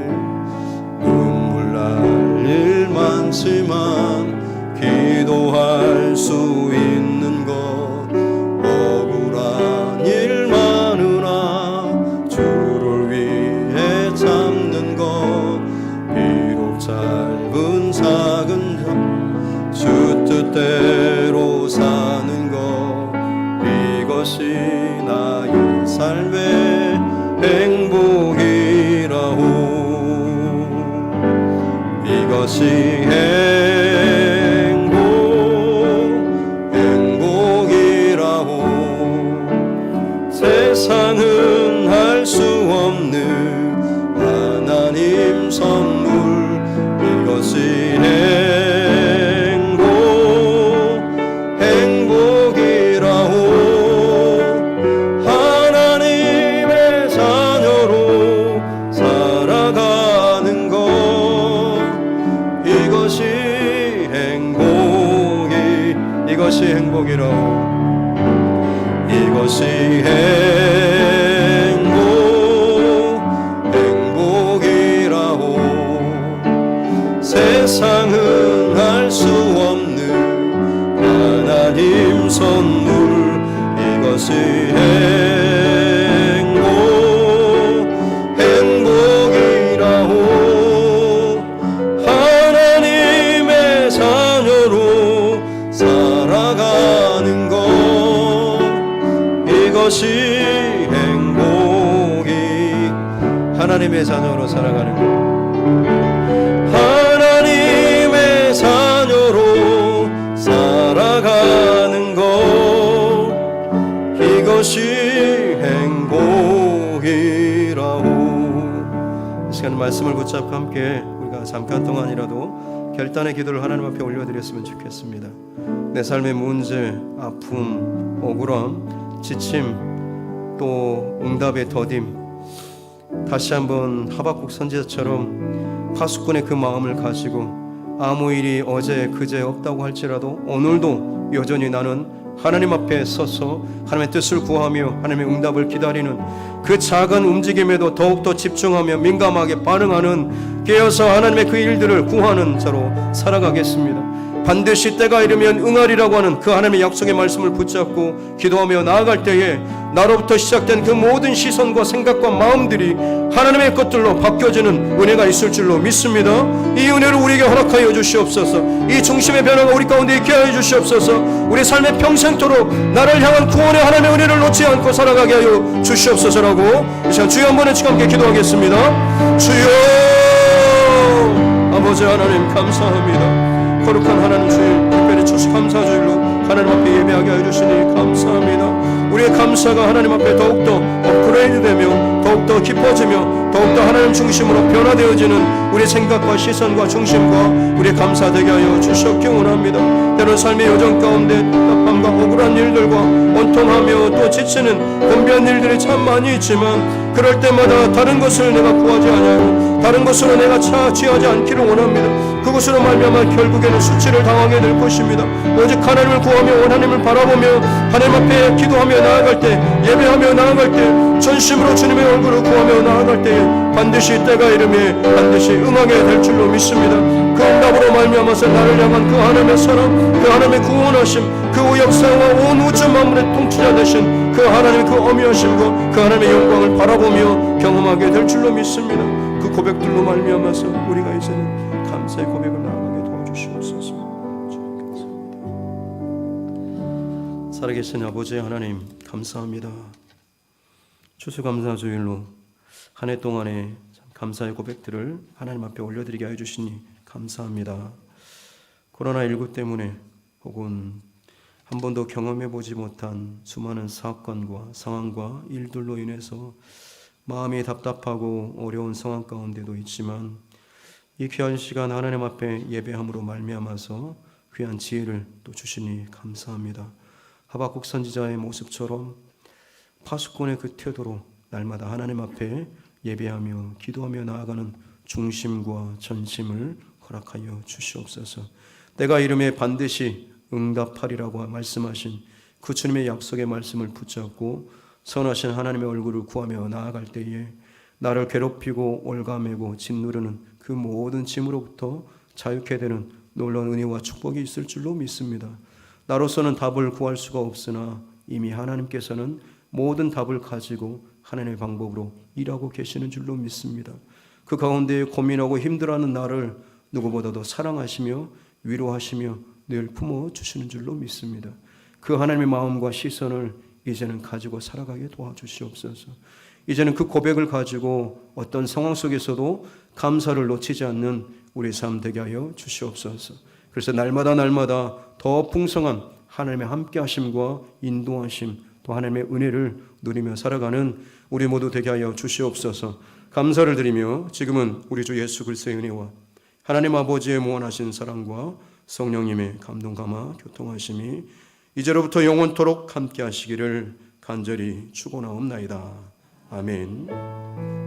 일 많지만 기도할 수 있는 것, 억울한 일 많으나 주를 위해 참는 것, 비록 짧은 작은 주 뜻대로 사는 것, 이것이 나의 삶의 행복이라고. 이것이 행복이라고. 세상은 할 수 없는 하나님 선물, 이것이 행복이라고. 하나님의 자녀로 살아가는 것, 이것이 행복이라고. 이것이 행복이라고. 세상은 할 수 없는 하나님 선물, 이것이 행복이라고. 하나님의 자녀로 살아가는 것, 이것이 행복이. 하나님의 자녀로 살아가는 것, 하나님의 자녀로 살아가는 것, 이것이 행복이라고. 이 시간 말씀을 붙잡고 함께 우리가 잠깐 동안이라도 결단의 기도를 하나님 앞에 올려드렸으면 좋겠습니다. 내 삶의 문제, 아픔, 억울함, 지침, 또 응답의 더딤, 다시 한번 하박국 선지자처럼 파수꾼의 그 마음을 가지고 아무 일이 어제 그제 없다고 할지라도 오늘도 여전히 나는 하나님 앞에 서서 하나님의 뜻을 구하며 하나님의 응답을 기다리는 그 작은 움직임에도 더욱더 집중하며 민감하게 반응하는, 깨어서 하나님의 그 일들을 구하는 자로 살아가겠습니다. 반드시 때가 이르면 응하리라고 하는 그 하나님의 약속의 말씀을 붙잡고 기도하며 나아갈 때에 나로부터 시작된 그 모든 시선과 생각과 마음들이 하나님의 것들로 바뀌어지는 은혜가 있을 줄로 믿습니다. 이 은혜를 우리에게 허락하여 주시옵소서. 이 중심의 변화가 우리 가운데 있게 하여 주시옵소서. 우리 삶의 평생토록 나를 향한 구원의 하나님의 은혜를 놓지 않고 살아가게 하여 주시옵소서라고 이 시간 주여 한번 같이 함께 기도하겠습니다. 주여, 아버지 하나님 감사합니다. 거룩한 하나님 주일, 특별히 추수감사 주일로 하나님 앞에 예배하게 하여 주시니 감사합니다. 우리의 감사가 하나님 앞에 더욱더 업그레이드되며 더욱더 깊어지며 더욱더 하나님 중심으로 변화되어지는 우리의 생각과 시선과 중심과 우리의 감사되게 하여 주셨기 원합니다. 때론 삶의 여정 가운데 답답함과 억울한 일들과 원통하며 또 지치는 곤비한 일들이 참 많이 있지만, 그럴 때마다 다른 것을 내가 구하지 아니하고 다른 것으로 내가 취하지 않기를 원합니다. 그것으로 말미암아 결국에는 수치를 당하게 될 것입니다. 오직 하나님을 구하며 하나님을 바라보며 하나님 앞에 기도하며 나아갈 때, 예배하며 나아갈 때, 전심으로 주님의 얼굴을 구하며 나아갈 때 반드시 때가 이름에 반드시 응하게 될 줄로 믿습니다. 그 응답으로 말미암아서 나를 향한 그 하나님의 사랑, 그 하나님의 구원하심, 그 역사와 온 우주 만물의 통치자 되신 그 하나님의 그 어미하심과 그 하나님의 영광을 바라보며 경험하게 될 줄로 믿습니다. 그 고백들로 말미암아서 우리가 이제는 감사의 고백을 나아가게 도와주시옵소서. 살아계신 아버지 하나님 감사합니다. 추수감사 주일로 한 해 동안에 참 감사의 고백들을 하나님 앞에 올려드리게 하여 주시니 감사합니다. 코로나19 때문에 혹은 한 번도 경험해 보지 못한 수많은 사건과 상황과 일들로 인해서 마음이 답답하고 어려운 상황 가운데도 있지만 이 귀한 시간 하나님 앞에 예배함으로 말미암아서 귀한 지혜를 또 주시니 감사합니다. 하박국 선지자의 모습처럼 파수꾼의 그 태도로 날마다 하나님 앞에 예배하며 기도하며 나아가는 중심과 전심을 허락하여 주시옵소서. 때가 이름에 반드시 응답하리라고 말씀하신 그 주님의 약속의 말씀을 붙잡고 선하신 하나님의 얼굴을 구하며 나아갈 때에 나를 괴롭히고 올가매고 짓누르는 그 모든 짐으로부터 자유케 되는 놀라운 은혜와 축복이 있을 줄로 믿습니다. 나로서는 답을 구할 수가 없으나 이미 하나님께서는 모든 답을 가지고 하나님의 방법으로 일하고 계시는 줄로 믿습니다. 그 가운데 고민하고 힘들어하는 나를 누구보다도 사랑하시며 위로하시며 늘 품어주시는 줄로 믿습니다. 그 하나님의 마음과 시선을 이제는 가지고 살아가게 도와주시옵소서. 이제는 그 고백을 가지고 어떤 상황 속에서도 감사를 놓치지 않는 우리 삶 되게 하여 주시옵소서. 그래서 날마다 더 풍성한 하나님의 함께하심과 인도하심 또 하나님의 은혜를 누리며 살아가는 우리 모두 되게 하여 주시옵소서. 감사를 드리며 지금은 우리 주 예수 그리스도의 은혜와 하나님 아버지의 무한하신 사랑과 성령님의 감동 감화 교통하심이 이제로부터 영원토록 함께 하시기를 간절히 축원하옵나이다. 아멘.